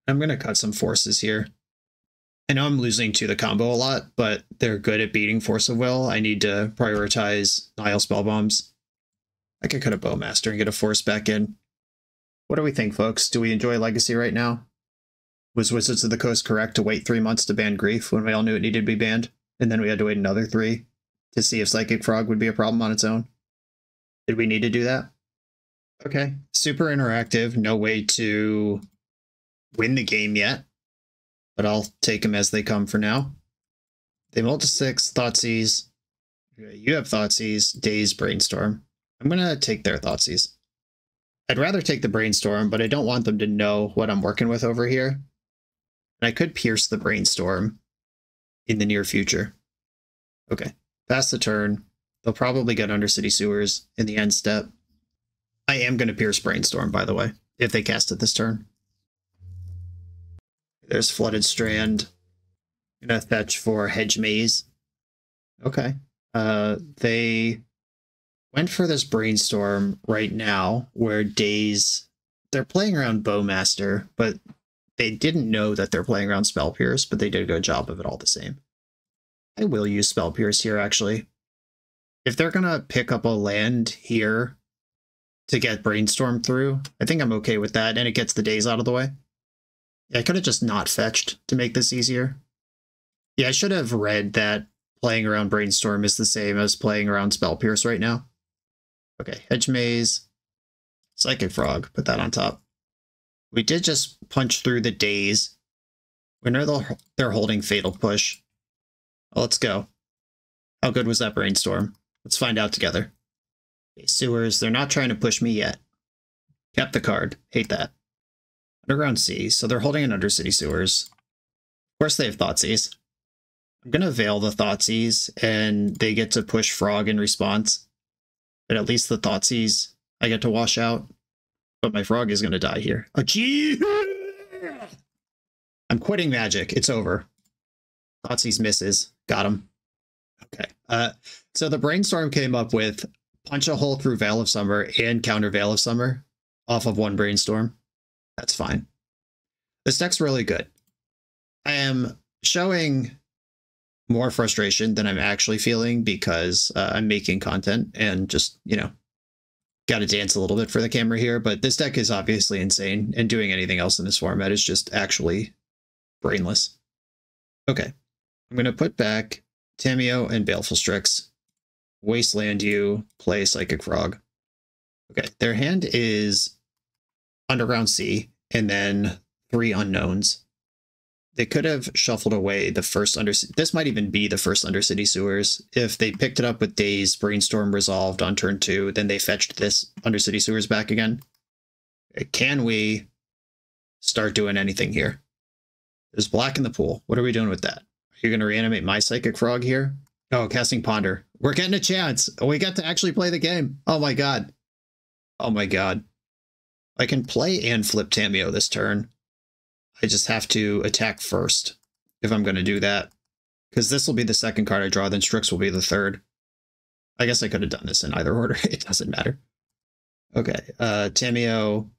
I'm going to cut some forces here. I know I'm losing to the combo a lot, but they're good at beating Force of Will. I need to prioritize Nile Spellbombs. I could cut a Bowmaster and get a Force back in. What do we think, folks? Do we enjoy Legacy right now? Was Wizards of the Coast correct to wait 3 months to ban Grief when we all knew it needed to be banned? And then we had to wait another 3 to see if Psychic Frog would be a problem on its own? Did we need to do that? Okay. Super interactive. No way to win the game yet. But I'll take them as they come for now. They mulled to 6, Thoughtseize. You have Thoughtseize, Daze, Brainstorm. I'm going to take their Thoughtseize. I'd rather take the Brainstorm, but I don't want them to know what I'm working with over here. And I could pierce the Brainstorm in the near future. Okay, pass the turn. They'll probably get Undercity Sewers in the end step. I am going to pierce Brainstorm, by the way, if they cast it this turn. There's Flooded Strand. I'm going to fetch for Hedge Maze. Okay. They went for this Brainstorm right now, where Daze, they're playing around Bowmaster, but they didn't know that they're playing around Spell Pierce, but they did a good job of it all the same. I will use Spell Pierce here, actually. If they're going to pick up a land here to get Brainstorm through, I think I'm okay with that, and it gets the Daze out of the way. Yeah, I could have just not fetched to make this easier. Yeah, I should have read that playing around Brainstorm is the same as playing around Spell Pierce right now. Okay, Hedge Maze, Psychic Frog, put that on top. We did just punch through the Daze. We know they're holding Fatal Push. Well, let's go. How good was that Brainstorm? Let's find out together. Okay, Sewers, they're not trying to push me yet. Kept the card. Hate that. Underground Sea, so they're holding an Undercity Sewers. Of course they have Thoughtseize. I'm going to Veil the Thoughtseize, and they get to push Frog in response. But at least the Thoughtseize I get to wash out. But my Frog is going to die here. Oh, gee! I'm quitting Magic. It's over. Thoughtseize misses. Got him. Okay. So the Brainstorm came up with punch a hole through Veil of Summer and counter Veil of Summer off of one Brainstorm. That's fine. This deck's really good. I am showing more frustration than I'm actually feeling because I'm making content and just, you know, got to dance a little bit for the camera here. But this deck is obviously insane, and doing anything else in this format is just actually brainless. Okay, I'm going to put back Tamiyo and Baleful Strix, Wasteland you, play Psychic Frog. Okay, their hand is Underground Sea, and then 3 unknowns. They could have shuffled away the first this might even be the first Undercity Sewers. If they picked it up with Daze, Brainstorm resolved on turn 2, then they fetched this Undercity Sewers back again. Can we start doing anything here? There's black in the pool. What are we doing with that? Are you going to reanimate my Psychic Frog here? Oh, casting Ponder. We're getting a chance. We got to actually play the game. Oh my god. Oh my god. I can play and flip Tamiyo this turn. I just have to attack first if I'm going to do that. Because this will be the second card I draw, then Strix will be the third. I guess I could have done this in either order. It doesn't matter. Okay, Tamiyo,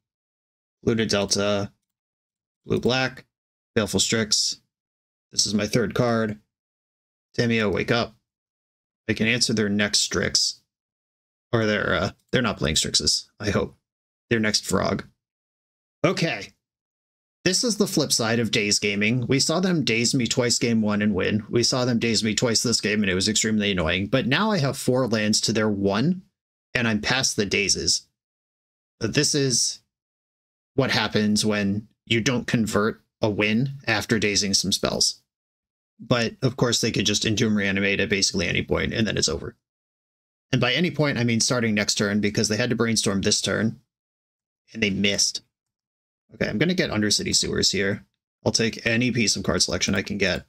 blue to Delta, blue-black, Baleful Strix. This is my third card. Tamiyo, wake up. I can answer their next Strix. Or they're not playing Strixes, I hope. Their next Frog. Okay. This is the flip side of Daze gaming. We saw them daze me twice game 1 and win. We saw them daze me twice this game and it was extremely annoying. But now I have 4 lands to their 1 and I'm past the dazes. This is what happens when you don't convert a win after dazing some spells. But of course they could just Entomb Reanimate at basically any point and then it's over. And by any point I mean starting next turn because they had to Brainstorm this turn and they missed. Okay, I'm going to get Undercity Sewers here. I'll take any piece of card selection I can get,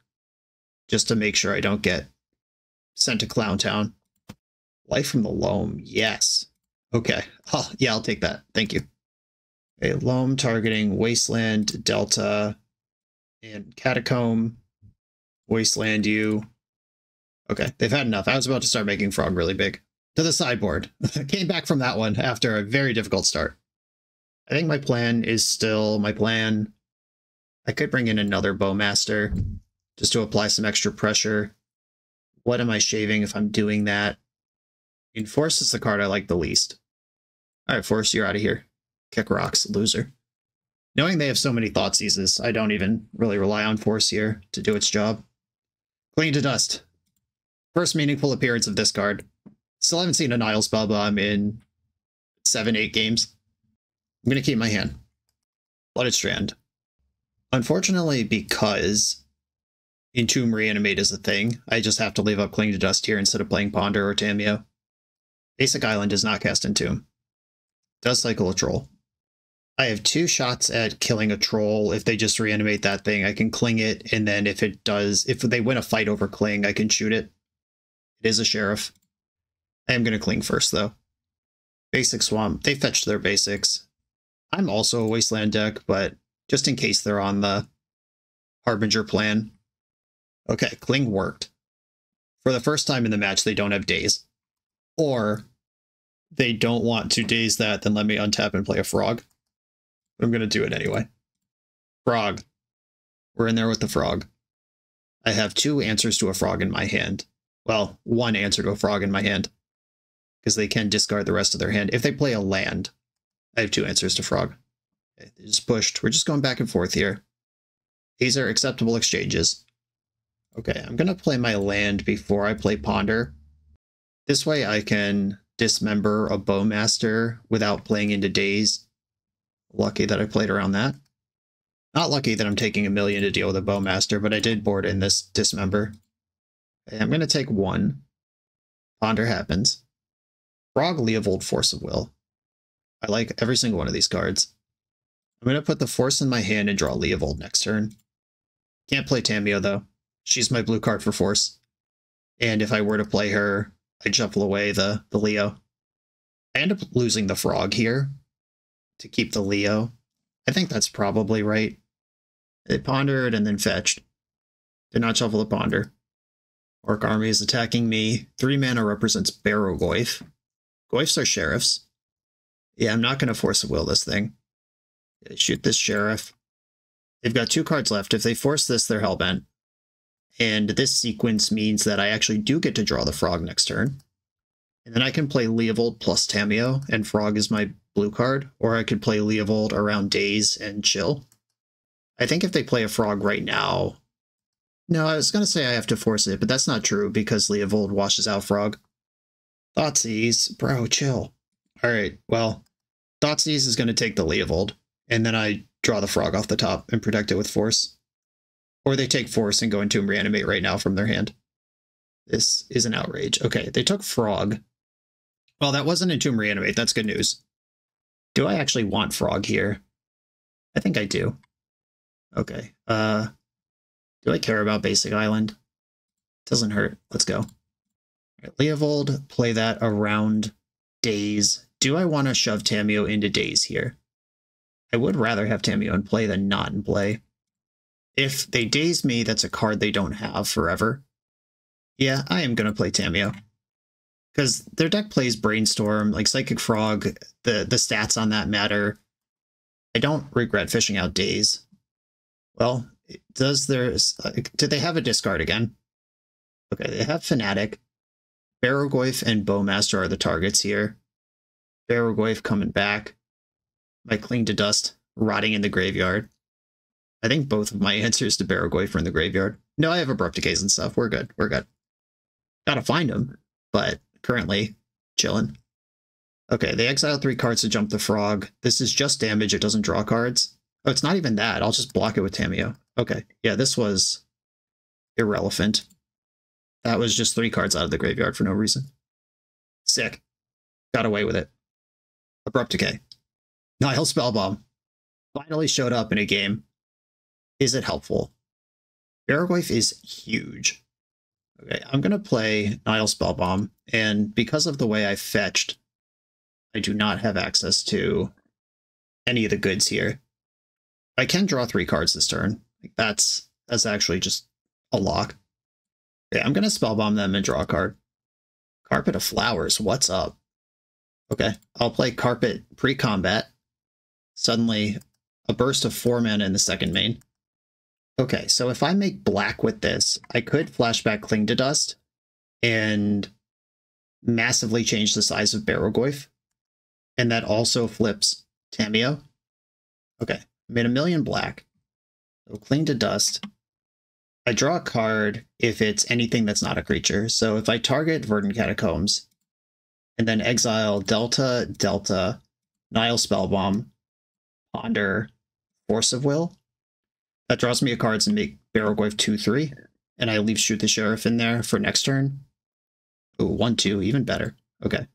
just to make sure I don't get sent to Clown Town. Life from the Loam, yes. Okay, oh, yeah, I'll take that. Thank you. Okay, Loam targeting Wasteland, Delta, and Catacomb. Wasteland you. Okay, they've had enough. I was about to start making Frog really big. To the sideboard. Came back from that one after a very difficult start. I think my plan is still my plan. I could bring in another Bowmaster just to apply some extra pressure. What am I shaving if I'm doing that? Enforce is the card I like the least. All right, Force, you're out of here. Kick rocks, loser. Knowing they have so many Thoughtseizes, I don't even really rely on Force here to do its job. Cling to Dust. First meaningful appearance of this card. Still haven't seen a Nile Spellbomb in 7-8 games. I'm going to keep my hand. Blooded Strand. Unfortunately, because Entomb Reanimate is a thing, I just have to leave up Cling to Dust here instead of playing Ponder or Tamiyo. Basic Island does not cast Entomb. Does cycle a Troll. I have 2 shots at killing a Troll. If they just reanimate that thing, I can Cling it, and then if they win a fight over Cling, I can shoot it. It is a Sheriff. I am going to Cling first, though. Basic Swamp. They fetched their basics. I'm also a Wasteland deck, but just in case they're on the Harbinger plan. Okay, Cling worked. For the first time in the match, they don't have Daze. Or they don't want to daze that, then let me untap and play a Frog. But I'm going to do it anyway. Frog. We're in there with the Frog. I have 2 answers to a Frog in my hand. Well, 1 answer to a Frog in my hand. Because they can discard the rest of their hand. If they play a land, I have 2 answers to Frog. Okay, they just pushed. We're just going back and forth here. These are acceptable exchanges. Okay, I'm going to play my land before I play Ponder. This way I can dismember a Bowmaster without playing into Daze. Lucky that I played around that. Not lucky that I'm taking 1 million to deal with a Bowmaster, but I did board in this dismember. Okay, I'm going to take 1. Ponder happens. Frog, Leovold, Force of Will. I like every single one of these cards. I'm going to put the Force in my hand and draw Leovold next turn. Can't play Tamiyo, though. She's my blue card for Force. And if I were to play her, I'd shuffle away the Leo. I end up losing the Frog here to keep the Leo. I think that's probably right. It pondered and then fetched. Did not shuffle the Ponder. Orc Army is attacking me. 3 mana represents Barrow Goyf. Goyfs are sheriffs. Yeah, I'm not going to force a will this thing. They shoot this sheriff. They've got 2 cards left. If they force this, they're hellbent. And this sequence means that I actually do get to draw the frog next turn. And then I can play Leovold plus Tamiyo, and frog is my blue card. Or I could play Leovold around Daze and chill. I think if they play a frog right now... No, I was going to say I have to force it, but that's not true because Leovold washes out frog. Thoughtseize, bro, chill. Alright, well, Thoughtseize is going to take the Leovold, and then I draw the frog off the top and protect it with force. Or they take force and go into reanimate right now from their hand. This is an outrage. Okay, they took frog. Well, that wasn't Entomb Reanimate. That's good news. Do I actually want frog here? I think I do. Okay. Do I care about Basic Island? Doesn't hurt. Let's go. Right, Leovold, play that around Daze. Do I want to shove Tamiyo into Daze here? I would rather have Tamiyo in play than not in play. If they Daze me, that's a card they don't have forever. Yeah, I am going to play Tamiyo. Because their deck plays Brainstorm, like Psychic Frog, the stats on that matter. I don't regret fishing out Daze. Well, does there... do they have a discard again? Okay, they have Fnatic. Barrogoyf and Bowmaster are the targets here. Barrogoyf coming back. My Cling to Dust rotting in the graveyard. I think both of my answers to Barrogoyf are in the graveyard. No, I have Abrupt Decays and stuff. We're good. We're good. Gotta find them, but currently chilling. Okay, they exile 3 cards to jump the frog. This is just damage. It doesn't draw cards. Oh, it's not even that. I'll just block it with Tamiyo. Okay, yeah, this was irrelevant. That was just 3 cards out of the graveyard for no reason. Sick. Got away with it. Abrupt Decay. Nihil Spellbomb. Finally showed up in a game. Is it helpful? Barrogoyf is huge. Okay, I'm going to play Nihil Spellbomb, and because of the way I fetched, I do not have access to any of the goods here. I can draw 3 cards this turn. Like that's actually just a lock. Yeah, I'm going to Spellbomb them and draw a card. Carpet of Flowers, what's up? Okay, I'll play Carpet pre-combat. Suddenly, a burst of 4 mana in the second main. Okay, so if I make black with this, I could flashback Cling to Dust and massively change the size of Barrogoyf. And that also flips Tamiyo. Okay, I made 1,000,000 black. So Cling to Dust. I draw a card if it's anything that's not a creature. So if I target Verdant Catacombs, and then exile Delta, Delta, Nihil Spellbomb, Ponder, Force of Will, that draws me a cards and make Barrogoyf 2/3, and I leave Shoot the Sheriff in there for next turn. Ooh, 1/2, even better. Okay.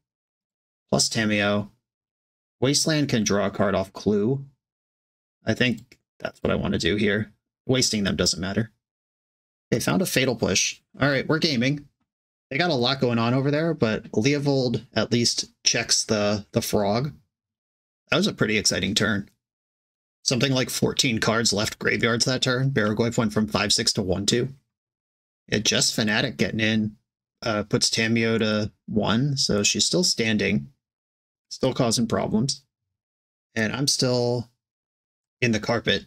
Plus Tamiyo. Wasteland can draw a card off Clue. I think that's what I want to do here. Wasting them doesn't matter. Okay, found a Fatal Push. Alright, we're gaming. They got a lot going on over there, but Leovold at least checks the frog. That was a pretty exciting turn. Something like 14 cards left graveyards that turn. Barrogoyf went from 5/6 to 1/2. Yeah, just Fnatic getting in. Puts Tamiyo to 1, so she's still standing. Still causing problems. And I'm still in the carpet.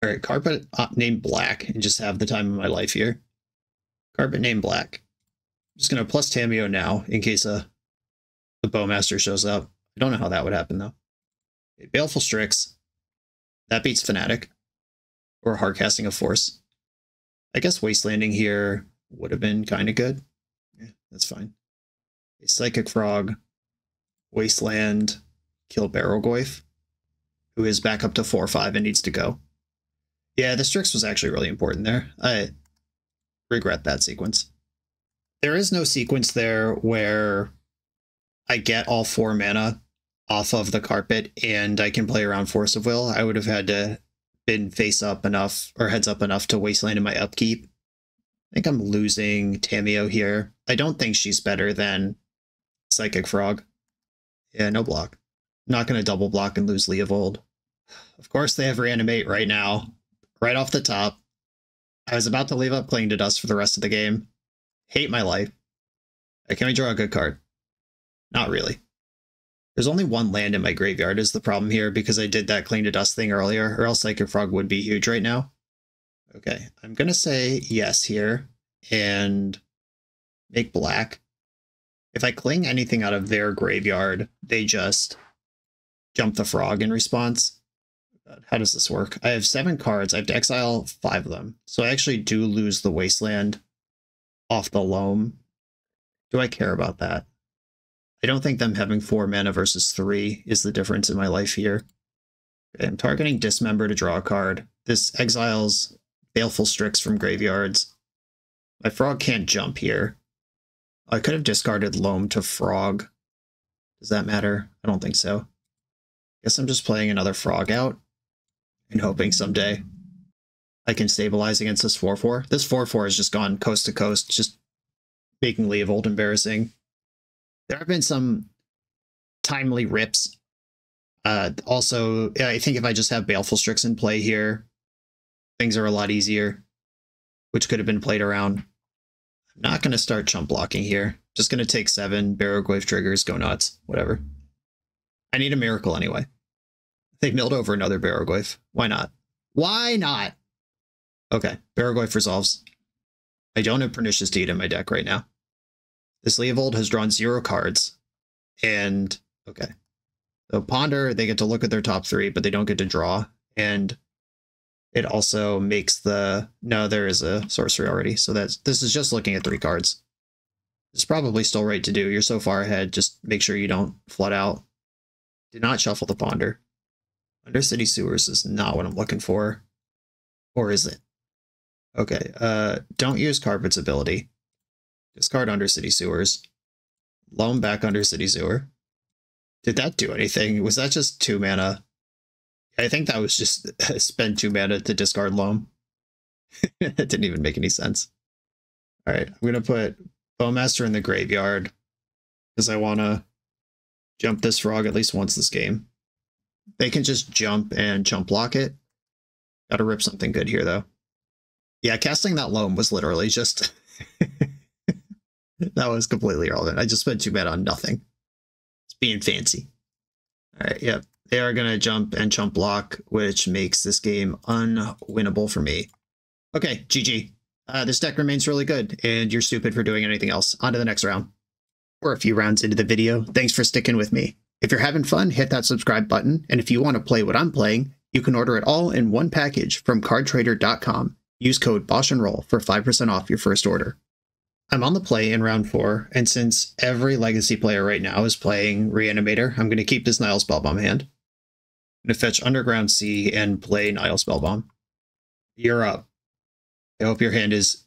Alright, carpet named Black, and just have the time of my life here. Carpet named Black. I'm just going to plus Tamiyo now, in case the Bowmaster shows up. I don't know how that would happen, though. Okay, Baleful Strix. That beats Fnatic. Or Hardcasting of Force. I guess Wastelanding here would have been kind of good. Yeah, that's fine. A Psychic Frog. Wasteland. Kill Barrogoyf, who is back up to 4/5 and needs to go. Yeah, the Strix was actually really important there. I regret that sequence. There is no sequence there where I get all 4 mana off of the carpet and I can play around Force of Will. I would have had to been face up enough or heads up enough to Wasteland in my upkeep. I think I'm losing Tamiyo here. I don't think she's better than Psychic Frog. Yeah, no block. I'm not going to double block and lose Leovold. Of course they have Reanimate right now. Right off the top. I was about to leave up Cling to Dust for the rest of the game. Hate my life. Can we draw a good card? Not really. There's only one land in my graveyard is the problem here because I did that clean to dust thing earlier, or else Psychic Frog would be huge right now. Okay, I'm going to say yes here and make black. If I cling anything out of their graveyard, they just jump the frog in response. How does this work? I have 7 cards. I have to exile 5 of them. So I actually do lose the Wasteland off the Loam. Do I care about that? I don't think them having 4 mana versus 3 is the difference in my life here. Okay, I'm targeting Dismember to draw a card. This exiles Baleful Strix from graveyards. My frog can't jump here. I could have discarded Loam to frog. Does that matter? I don't think so. Guess I'm just playing another frog out and hoping someday I can stabilize against this 4-4. This 4-4 has just gone coast to coast, just making Leovold embarrassing. There have been some timely rips. Also, I think if I just have Baleful Strix in play here, things are a lot easier, which could have been played around. I'm not going to start chump blocking here. Just going to take 7, Barrowglyph triggers, go nuts, whatever. I need a miracle anyway. They milled over another Barrowglyph. Why not? Why not? Okay, Barrowglyph resolves. I don't have Pernicious Deed in my deck right now. This Leovold has drawn 0 cards. And, okay. So Ponder, they get to look at their top 3, but they don't get to draw. And it also makes the... No, there is a sorcery already. So this is just looking at 3 cards. It's probably still right to do. You're so far ahead, just make sure you don't flood out. Do not shuffle the Ponder. Undercity Sewers is not what I'm looking for. Or is it? Okay, don't use Carpet's ability. Discard Undercity Sewers. Loam back Undercity Sewer. Did that do anything? Was that just 2 mana? I think that was just spend 2 mana to discard Loam. That didn't even make any sense. Alright, I'm going to put Bowmaster in the graveyard because I want to jump this frog at least once this game. They can just jump and chump block it. Gotta rip something good here, though. Yeah, casting that Loam was literally just... That was completely irrelevant. I just spent 2 mana on nothing. It's being fancy. Alright, yep. They are going to jump and chump block, which makes this game unwinnable for me. Okay, GG. This deck remains really good, and you're stupid for doing anything else. On to the next round. We're a few rounds into the video. Thanks for sticking with me. If you're having fun, hit that subscribe button, and if you want to play what I'm playing, you can order it all in one package from cardtrader.com. Use code BoshNRoll for 5% off your first order. I'm on the play in round 4, and since every Legacy player right now is playing Reanimator, I'm going to keep this Nile Spellbomb hand. I'm going to fetch Underground Sea and play Nile Spellbomb. You're up. I hope your hand is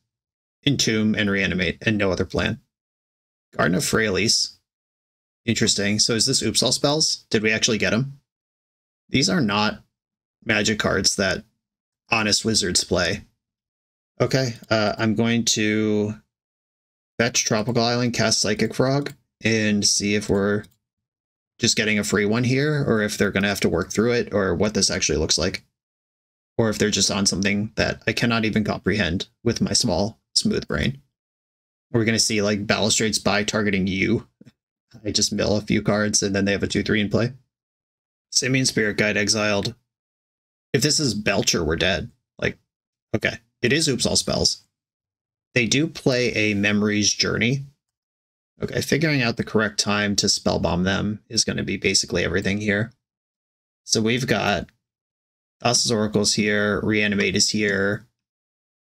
Entomb and Reanimate, and no other plan. Garden of Freyalise. Interesting. So is this Oops All spells? Did we actually get them? These are not Magic cards that honest wizards play. Okay, I'm going to fetch Tropical Island, cast Psychic Frog, and see if we're just getting a free one here, or if they're going to have to work through it, or what this actually looks like. Or if they're just on something that I cannot even comprehend with my small, smooth brain. We're going to see, like, Balustrades by targeting you. I just mill a few cards, and then they have a 2-3 in play. Simian Spirit Guide exiled. If this is Belcher, we're dead. Like, okay. It is Oops All spells. They do play a Memory's Journey. Okay, figuring out the correct time to spellbomb them is going to be basically everything here. So we've got Thassa's Oracle's here, Reanimate is here.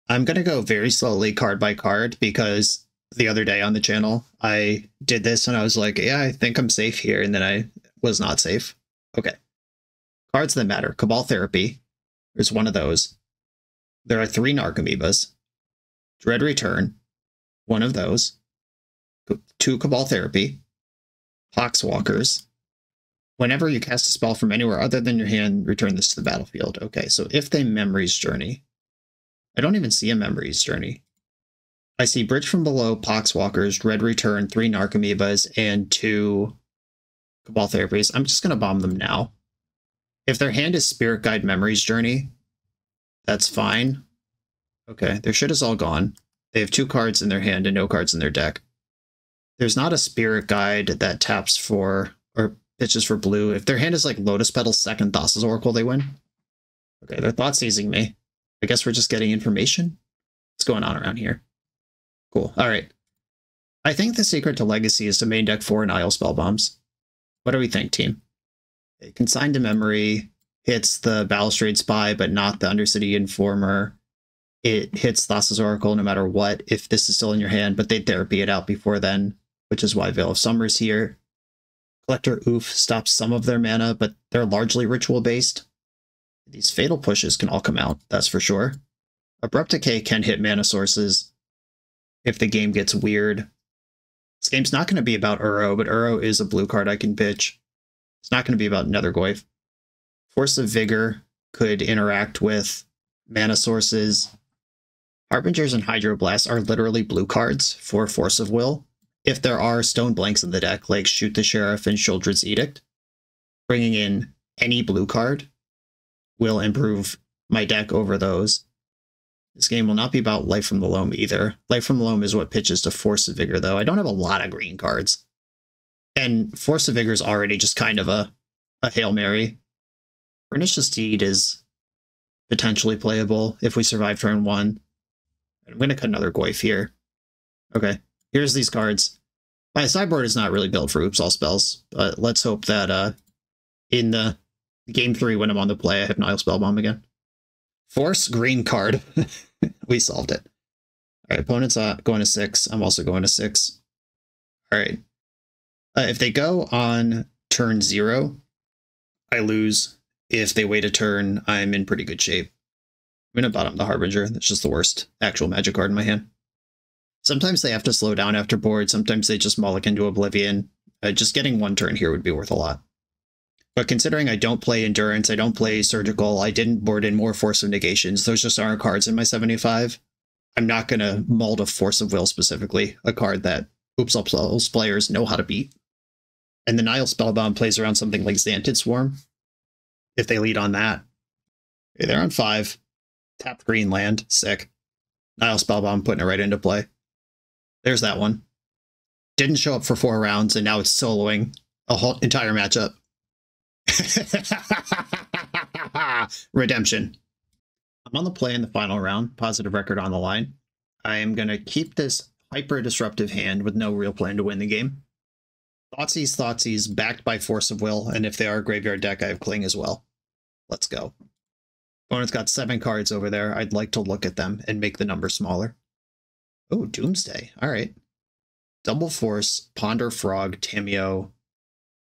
I'm going to go very slowly card by card because the other day on the channel, I did this and I was like, yeah, I think I'm safe here. And then I was not safe. Okay. Cards that matter. Cabal Therapy. There's one of those. There are 3 Narcomoebas. Dread Return. One of those. 2 Cabal Therapy. Poxwalkers. Whenever you cast a spell from anywhere other than your hand, return this to the battlefield. Okay, so if they Memory's Journey. I don't even see a Memory's Journey. I see Bridge from Below, Poxwalkers, Dread Return, 3 Narcomoebas, and 2 Cabal Therapies. I'm just going to bomb them now. If their hand is Spirit Guide Memory's Journey, that's fine. Okay, their shit is all gone. They have 2 cards in their hand and no cards in their deck. There's not a Spirit Guide that taps for, or pitches for blue. If their hand is like Lotus Petal second Thassa's Oracle, they win. Okay, they're thought seizing me. I guess we're just getting information. What's going on around here? Cool. All right. I think the secret to Legacy is to main deck 4 Nile Spellbombs. What do we think, team? Consigned to Memory hits the Balustrade Spy, but not the Undercity Informer. It hits Thassa's Oracle no matter what, if this is still in your hand, but they therapy it out before then, which is why Veil of Summer's here. Collector Oof stops some of their mana, but they're largely ritual-based. These Fatal Pushes can all come out, that's for sure. Abrupt Decay can hit mana sources if the game gets weird. This game's not going to be about Uro, but Uro is a blue card I can pitch. It's not going to be about Nethergoyf. Force of Vigor could interact with mana sources. Harbingers and Hydroblast are literally blue cards for Force of Will. If there are stone blanks in the deck, like Shoot the Sheriff and Sheoldred's Edict, bringing in any blue card will improve my deck over those. This game will not be about Life from the Loam either. Life from the Loam is what pitches to Force of Vigor, though. I don't have a lot of green cards. And Force of Vigor is already just kind of a Hail Mary. Pernicious Steed is potentially playable if we survive turn 1. I'm going to cut another Goyf here. Okay, here's these cards. My sideboard is not really built for Oops All Spells, but let's hope that in the game 3 when I'm on the play, I have Nile Spellbomb again. Force green card. We solved it. All right, opponent's going to 6. I'm also going to 6. All right. If they go on turn 0, I lose. If they wait a turn, I'm in pretty good shape. I'm going to bottom the Harbinger. That's just the worst actual Magic card in my hand. Sometimes they have to slow down after board. Sometimes they just mulligan to Oblivion. Just getting one turn here would be worth a lot. But considering I don't play Endurance, I don't play Surgical, I didn't board in more Force of Negations, those just aren't cards in my 75. I'm not going to mull to Force of Will specifically, a card that Oops All Spells players know how to beat. And the Nile Spellbomb plays around something like Xantid Swarm. If they lead on that. Okay, they're on 5. Tapped green land. Sick. Nile Spellbomb putting it right into play. There's that one. Didn't show up for 4 rounds, and now it's soloing a whole entire matchup. Redemption. I'm on the play in the final round. Positive record on the line. I am going to keep this hyper-disruptive hand with no real plan to win the game. Thoughtseize, backed by Force of Will, and if they are a graveyard deck, I have Cling as well. Let's go. Opponent's got 7 cards over there. I'd like to look at them and make the number smaller. Oh, Doomsday. All right. Double Force, Ponder Frog, Tameo.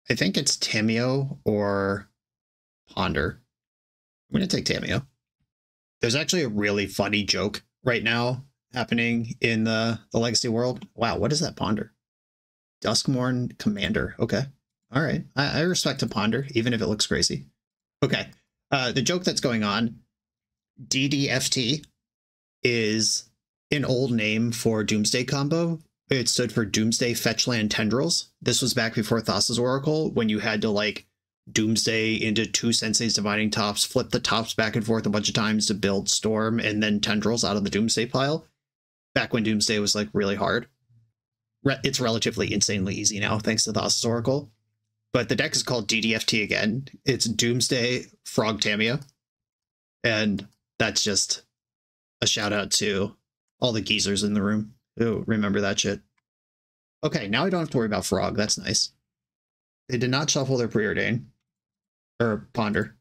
I think it's Tameo or Ponder. I'm going to take Tameo. There's actually a really funny joke right now happening in the Legacy world. Wow, what is that Ponder? Duskmorn Commander. Okay. All right. I respect a Ponder, even if it looks crazy. Okay. The joke that's going on, DDFT is an old name for Doomsday combo. It stood for Doomsday Fetchland Tendrils. This was back before Thassa's Oracle, when you had to, like, Doomsday into 2 Sensei's Dividing Tops, flip the tops back and forth a bunch of times to build Storm, and then Tendrils out of the Doomsday pile. Back when Doomsday was, like, really hard. It's relatively insanely easy now, thanks to Thassa's Oracle. But the deck is called DDFT again. It's Doomsday Frog Tameo. And that's just a shout out to all the geezers in the room who remember that shit. Okay, now I don't have to worry about Frog. That's nice. They did not shuffle their Preordain. Or Ponder.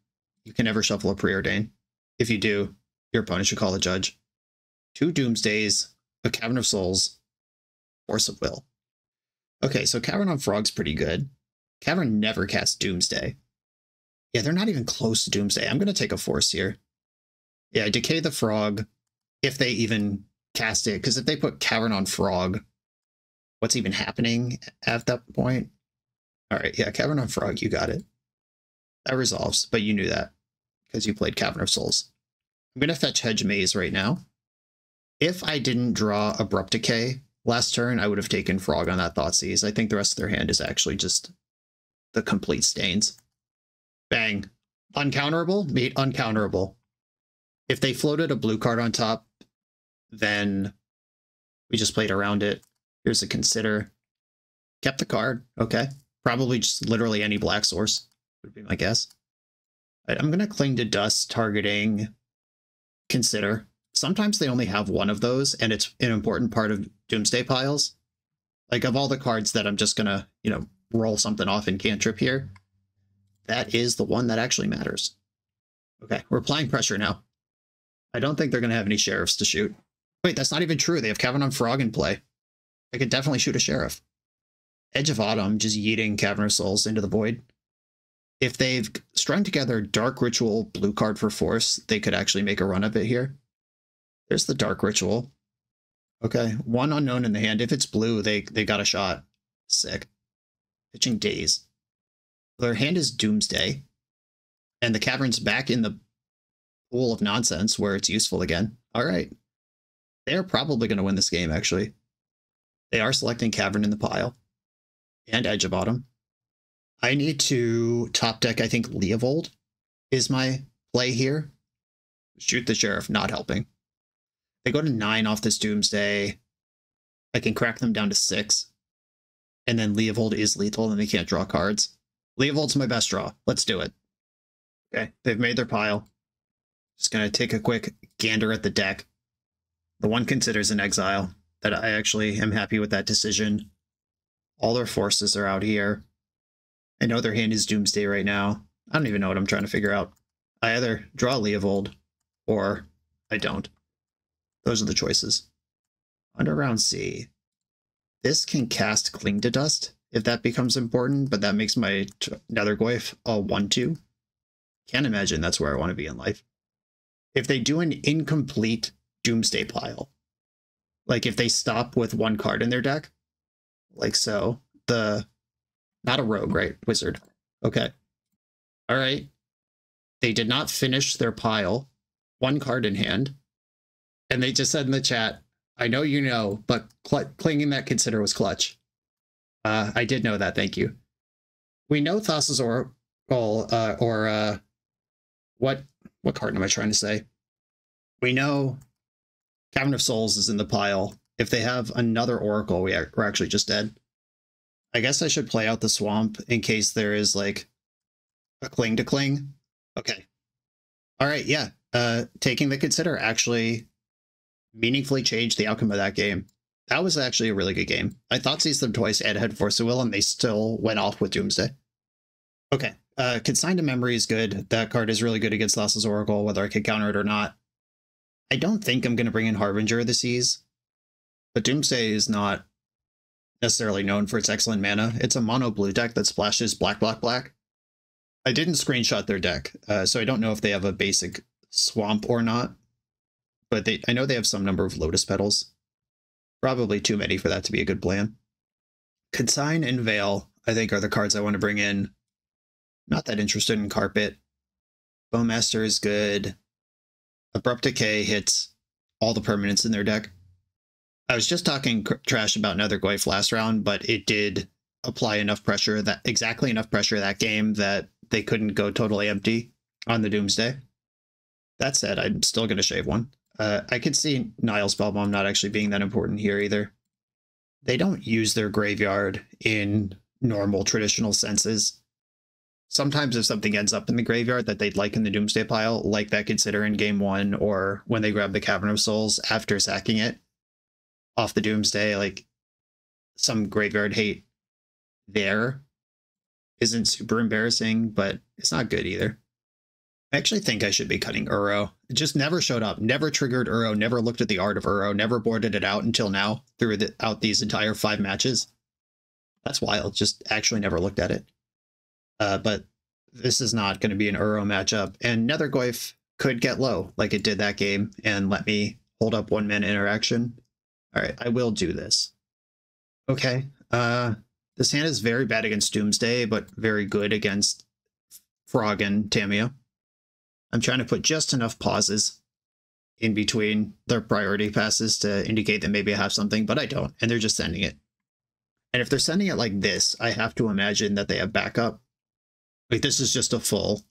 You can never shuffle a Preordain. If you do, your opponent should call a judge. 2 Doomsdays, a Cavern of Souls, Force of Will. Okay, so Cavern on Frog's pretty good. Cavern never casts Doomsday. Yeah, they're not even close to Doomsday. I'm going to take a Force here. Yeah, Decay the Frog, if they even cast it. Because if they put Cavern on Frog, what's even happening at that point? All right, yeah, Cavern on Frog, you got it. That resolves, but you knew that because you played Cavern of Souls. I'm going to fetch Hedge Maze right now. If I didn't draw Abrupt Decay last turn, I would have taken Frog on that Thoughtseize. I think the rest of their hand is actually just the complete stains. Bang. Uncounterable? Meet uncounterable. If they floated a blue card on top, then we just played around it. Here's a Consider. Kept the card. Okay. Probably just literally any black source would be my guess. I'm going to cling to Dust targeting Consider. Sometimes they only have one of those, and it's an important part of Doomsday piles. Like, of all the cards that I'm just going to, you know, roll something off in cantrip here, that is the one that actually matters. Okay, we're applying pressure now. I don't think they're going to have any sheriffs to shoot. Wait, that's not even true. They have Cavern on Frog in play. I could definitely shoot a sheriff. Edge of Autumn, just yeeting Cavern of Souls into the void. If they've strung together Dark Ritual, blue card for force, they could actually make a run of it here. There's the Dark Ritual. Okay, one unknown in the hand. If it's blue, they got a shot. Sick. Pitching Daze. Their hand is Doomsday. And the Cavern's back in the pool of nonsense where it's useful again. All right. They're probably going to win this game, actually. They are selecting Cavern in the pile. And Edge of Autumn. I need to top deck, I think, Leovold is my play here. Shoot the Sheriff, not helping. They go to 9 off this Doomsday. I can crack them down to 6. And then Leovold is lethal and they can't draw cards. Leovold's my best draw. Let's do it. Okay, they've made their pile. Just going to take a quick gander at the deck. The one Consider's in exile. That I actually am happy with that decision. All their forces are out here. I know their hand is Doomsday right now. I don't even know what I'm trying to figure out. I either draw Leovold or I don't. Those are the choices. Underground Sea. This can cast Cling to Dust if that becomes important, but that makes my Nethergoyf a 1/2. Can't imagine that's where I want to be in life. If they do an incomplete Doomsday pile, like if they stop with one card in their deck, like so, not a rogue, right? Wizard. Okay. All right. They did not finish their pile. One card in hand. And they just said in the chat, I know you know, but clinging that Consider was clutch. I did know that. Thank you. We know Thassa's Oracle, what card am I trying to say? We know Cavern of Souls is in the pile. If they have another Oracle, we're actually just dead. I guess I should play out the Swamp in case there is like a Cling to Cling. Okay. All right, yeah. Taking the Consider actually meaningfully changed the outcome of that game. That was actually a really good game. I thought Seize Them Twice and had Force of Will, and they still went off with Doomsday. Okay. Consign to Memory is good. That card is really good against Thassa's Oracle, whether I can counter it or not. I don't think I'm going to bring in Harbinger of the Seas, but Doomsday is not necessarily known for its excellent mana. It's a mono blue deck that splashes black, black, black. I didn't screenshot their deck, so I don't know if they have a basic Swamp or not, but I know they have some number of Lotus Petals. Probably too many for that to be a good plan. Consign and Veil, I think, are the cards I want to bring in. Not that interested in Carpet. Bowmaster is good. Abrupt Decay hits all the permanents in their deck. I was just talking trash about Nethergoyf last round, but it did apply enough pressure, exactly enough pressure that game that they couldn't go totally empty on the Doomsday. That said, I'm still going to shave one. I could see Niall Spellbomb not actually being that important here either. They don't use their graveyard in normal traditional senses. Sometimes if something ends up in the graveyard that they'd like in the Doomsday pile, like that Consider in game 1, or when they grab the Cavern of Souls after sacking it off the Doomsday, like some graveyard hate there isn't super embarrassing, but it's not good either. I actually think I should be cutting Uro. It just never showed up, never triggered Uro, never looked at the art of Uro, never boarded it out until now throughout these entire 5 matches. That's wild, just actually never looked at it. But this is not going to be an Uro matchup, and Nethergoyf could get low like it did that game and let me hold up 1-man interaction. All right, I will do this. Okay, this hand is very bad against Doomsday, but very good against Frog and Tamiyo. I'm trying to put just enough pauses in between their priority passes to indicate that maybe I have something, but I don't, and they're just sending it. And if they're sending it like this, I have to imagine that they have backup. Like, this is just a full,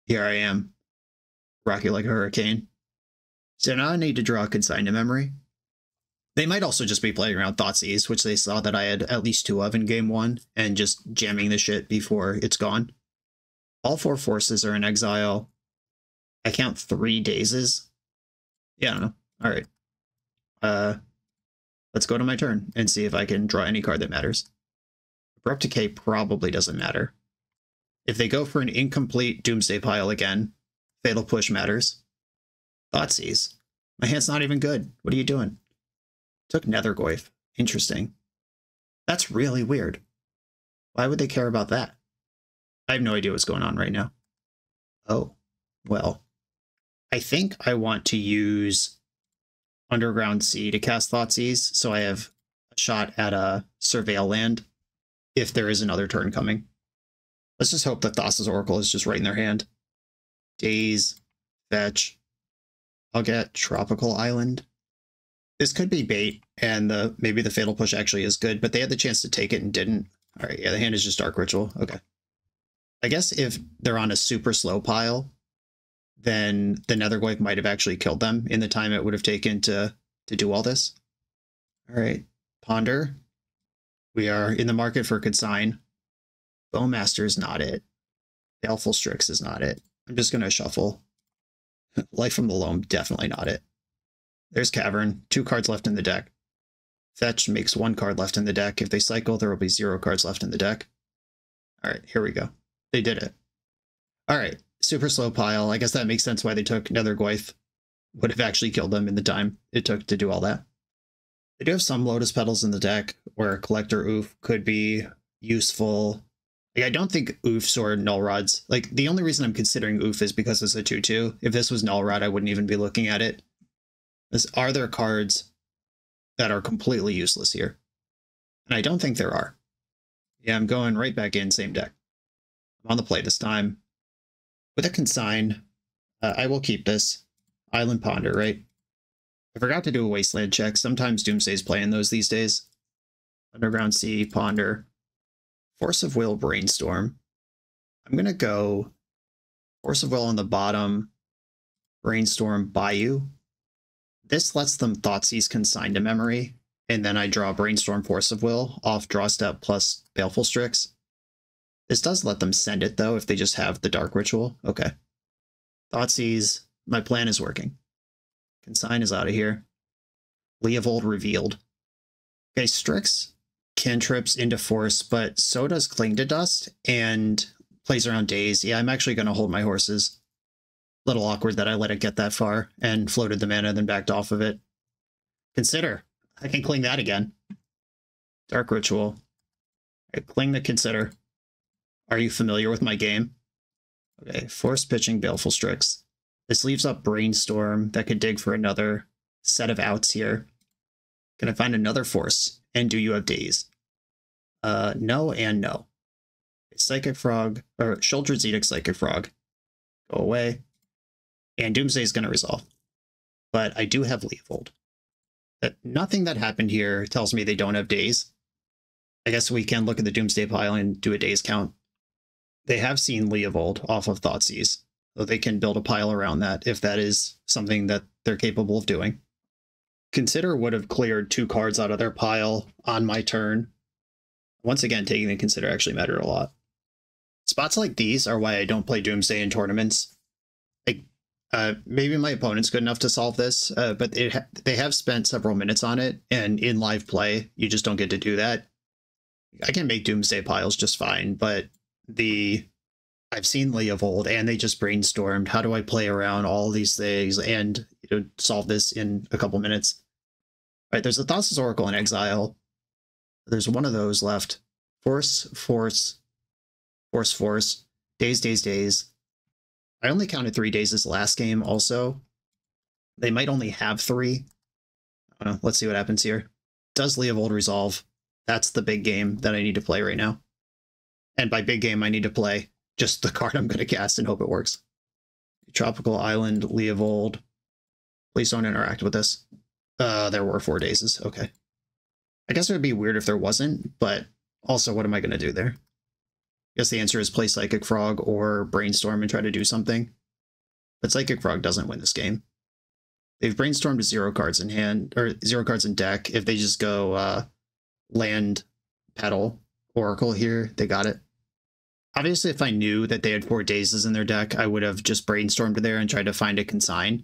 here I am, rock you like a hurricane. So now I need to draw a Consign to Memory. They might also just be playing around Thoughtseize, which they saw that I had at least 2 of in game 1, and just jamming the shit before it's gone. All 4 forces are in exile. I count 3 dazes. Yeah, I don't know. All right. Let's go to my turn and see if I can draw any card that matters. Abrupt Decay probably doesn't matter. If they go for an incomplete Doomsday Pile again, Fatal Push matters. Thoughtseize. My hand's not even good. What are you doing? Took Nethergoyf. Interesting. That's really weird. Why would they care about that? I have no idea what's going on right now. Oh, well. I think I want to use Underground Sea to cast Thoughtseize, so I have a shot at a Surveil land if there is another turn coming. Let's just hope that Thassa's Oracle is just right in their hand. Daze, fetch. I'll get Tropical Island. This could be bait, and maybe the Fatal Push actually is good, but they had the chance to take it and didn't. All right, yeah, the hand is just Dark Ritual. Okay. I guess if they're on a super slow pile, then the Nethergoyf might have actually killed them in the time it would have taken to do all this. All right, Ponder. We are in the market for Consign. Bowmaster is not it. Baleful Strix is not it. I'm just going to shuffle. Life from the Loam, definitely not it. There's Cavern, 2 cards left in the deck. Fetch makes 1 card left in the deck. If they cycle, there will be 0 cards left in the deck. All right, here we go. They did it. All right, super slow pile. I guess that makes sense why they took Nethergoyf. Would have actually killed them in the time it took to do all that. They do have some Lotus Petals in the deck, where Collector Oof could be useful. Like, I don't think Oofs or Null Rods. Like, the only reason I'm considering Oof is because it's a 2/2. If this was Null Rod, I wouldn't even be looking at it. Are there cards that are completely useless here? And I don't think there are. Yeah, I'm going right back in, same deck. I'm on the play this time. With a Consign, I will keep this. Island Ponder, right? I forgot to do a Wasteland check. Sometimes Doomsday's playing those these days. Underground Sea, Ponder. Force of Will, Brainstorm. I'm going to go Force of Will on the bottom, Brainstorm, Bayou. This lets them Thoughtseize Consign to memory, and then I draw Brainstorm, Force of Will off draw step plus Baleful Strix. This does let them send it, though, if they just have the Dark Ritual. Okay. Thoughtseize, my plan is working. Consign is out of here. Leovold revealed. Okay, Strix cantrips into Force, but so does Cling to Dust, and plays around Daze. Yeah, I'm actually going to hold my horses. Little awkward that I let it get that far and floated the mana, then backed off of it. Consider. I can Cling that again. Dark Ritual. I Cling the Consider. Are you familiar with my game? Okay, Force pitching Baleful Strix. This leaves up Brainstorm that could dig for another set of outs here. Can I find another Force? And do you have Daze? No and no. Psychic Frog, or Sheoldred's Edict Psychic Frog. Go away. And Doomsday is going to resolve. But I do have Leovold. Nothing that happened here tells me they don't have Daze. I guess we can look at the Doomsday pile and do a Daze count. They have seen Leovold off of Thoughtseize, so they can build a pile around that if that is something that they're capable of doing. Consider would have cleared 2 cards out of their pile on my turn. Once again, taking the Consider actually mattered a lot. Spots like these are why I don't play Doomsday in tournaments. Like, maybe my opponent's good enough to solve this, but they have spent several minutes on it, and in live play, you just don't get to do that. I can make Doomsday piles just fine, but I've seen Leovold, and they just brainstormed, how do I play around all these things and solve this in a couple minutes? All right, there's a Thassa's Oracle in exile. There's one of those left. Force, Force, Force, Force, Daze, Daze, Daze. I only counted 3 Dazes last game also. They might only have 3. I don't know, let's see what happens here. Does Leovold resolve? That's the big game that I need to play right now. And by big game, I need to play just the card I'm going to cast and hope it works. Tropical Island, Leovold. Please don't interact with this. There were 4 Dazes. Okay. I guess it would be weird if there wasn't, but also what am I going to do there? I guess the answer is play Psychic Frog or Brainstorm and try to do something. But Psychic Frog doesn't win this game. They've brainstormed 0 cards in hand, or 0 cards in deck. If they just go land, petal, oracle here, they got it. Obviously, if I knew that they had 4 dazes in their deck, I would have just brainstormed there and tried to find a consign.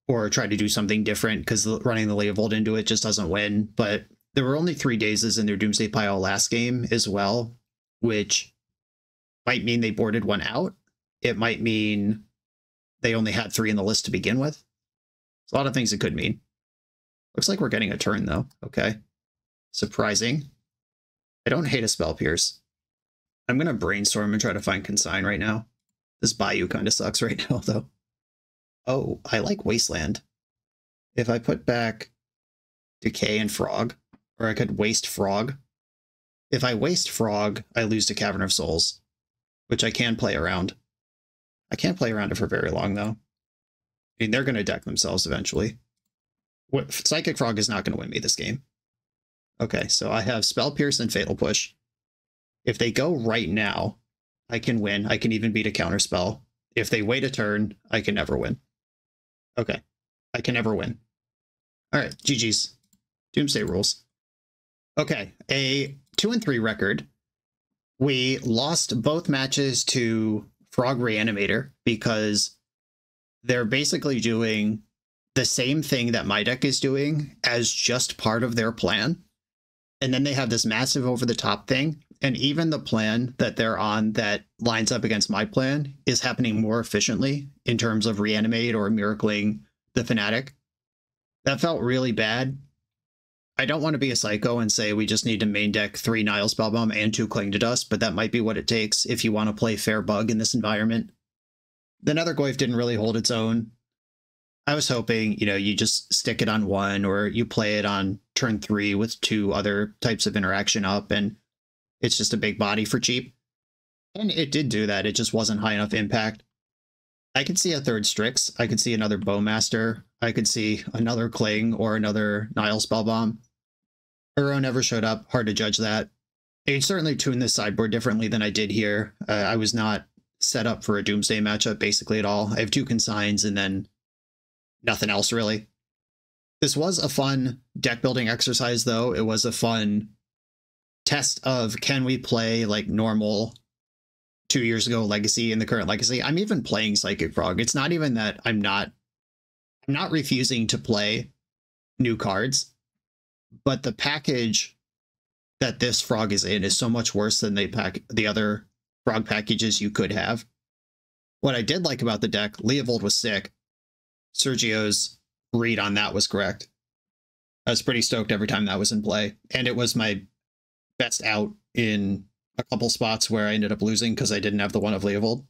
Or try to do something different, because running the Leovold into it just doesn't win. But there were only 3 dazes in their Doomsday pile last game as well, which might mean they boarded 1 out. It might mean they only had 3 in the list to begin with. There's a lot of things it could mean. Looks like we're getting a turn, though. Okay. Surprising. I don't hate a Spell Pierce. I'm going to brainstorm and try to find consign right now. This Bayou kind of sucks right now, though. Oh, I like Wasteland. If I put back Decay and Frog, or I could waste Frog. If I waste Frog, I lose to Cavern of Souls, which I can play around. I can't play around it for very long, though. I mean, they're going to deck themselves eventually. Psychic Frog is not going to win me this game. Okay, so I have Spell Pierce and Fatal Push. If they go right now, I can win. I can even beat a counterspell. If they wait a turn, I can never win. Okay, I can never win. All right, GG's. Doomsday rules. Okay, a 2-3 record. We lost both matches to Frog Reanimator because they're basically doing the same thing that my deck is doing as just part of their plan. And then they have this massive over-the-top thing. And even the plan that they're on that lines up against my plan is happening more efficiently in terms of reanimate or miracling the Fanatic. That felt really bad. I don't want to be a psycho and say we just need to main deck 3 Nile Spellbomb and 2 Cling to Dust, but that might be what it takes if you want to play fair bug in this environment. The Nethergoyf didn't really hold its own. I was hoping, you just stick it on 1 or you play it on turn 3 with 2 other types of interaction up and it's just a big body for cheap. And it did do that. It just wasn't high enough impact. I could see a 3rd Strix. I could see another Bowmaster. I could see another Cling or another Nile Spellbomb. Uro never showed up. Hard to judge that. I certainly tuned this sideboard differently than I did here. I was not set up for a Doomsday matchup basically at all. I have 2 consigns and then nothing else really. This was a fun deck building exercise though. It was a fun test of can we play like normal 2 years ago Legacy in the current Legacy. I'm even playing Psychic Frog. It's not even that I'm not refusing to play new cards, but the package that this Frog is in is so much worse than the other Frog packages you could have. What I did like about the deck, Leovold was sick. Sergio's read on that was correct. I was pretty stoked every time that was in play, and it was my best out in a couple spots where I ended up losing because I didn't have the one of Leovold.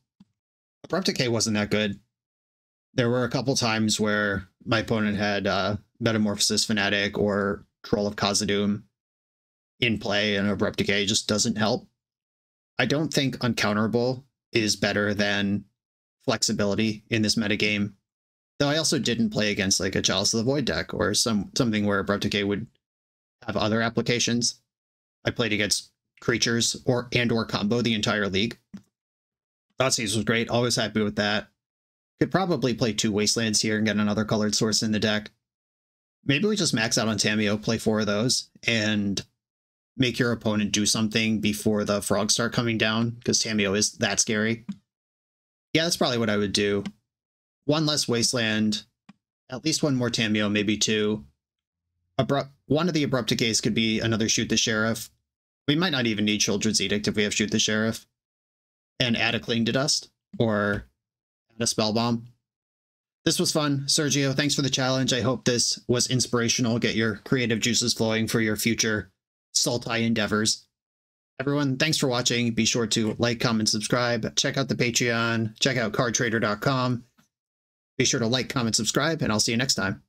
Abrupt Decay wasn't that good. There were a couple times where my opponent had Metamorphosis Fanatic or Troll of Khazad-dûm in play, and Abrupt Decay just doesn't help. I don't think Uncounterable is better than Flexibility in this metagame. Though I also didn't play against like a Chalice of the Void deck or something where Abrupt Decay would have other applications. I played against creatures or combo the entire league. Thoughtseize was great. Always happy with that. Could probably play 2 Wastelands here and get another colored source in the deck. Maybe we just max out on Tamiyo, play 4 of those, and make your opponent do something before the frogs start coming down, because Tamiyo is that scary. Yeah, that's probably what I would do. 1 less Wasteland, at least 1 more Tamiyo, maybe 2. One of the Abrupt Decays could be another Shoot the Sheriff. We might not even need Children's Edict if we have Shoot the Sheriff. And add a Cling to Dust, or add a Spellbomb. This was fun. Sergio, thanks for the challenge. I hope this was inspirational. Get your creative juices flowing for your future Sultai endeavors. Everyone, thanks for watching. Be sure to like, comment, subscribe. Check out the Patreon. Check out cardtrader.com. Be sure to like, comment, subscribe, and I'll see you next time.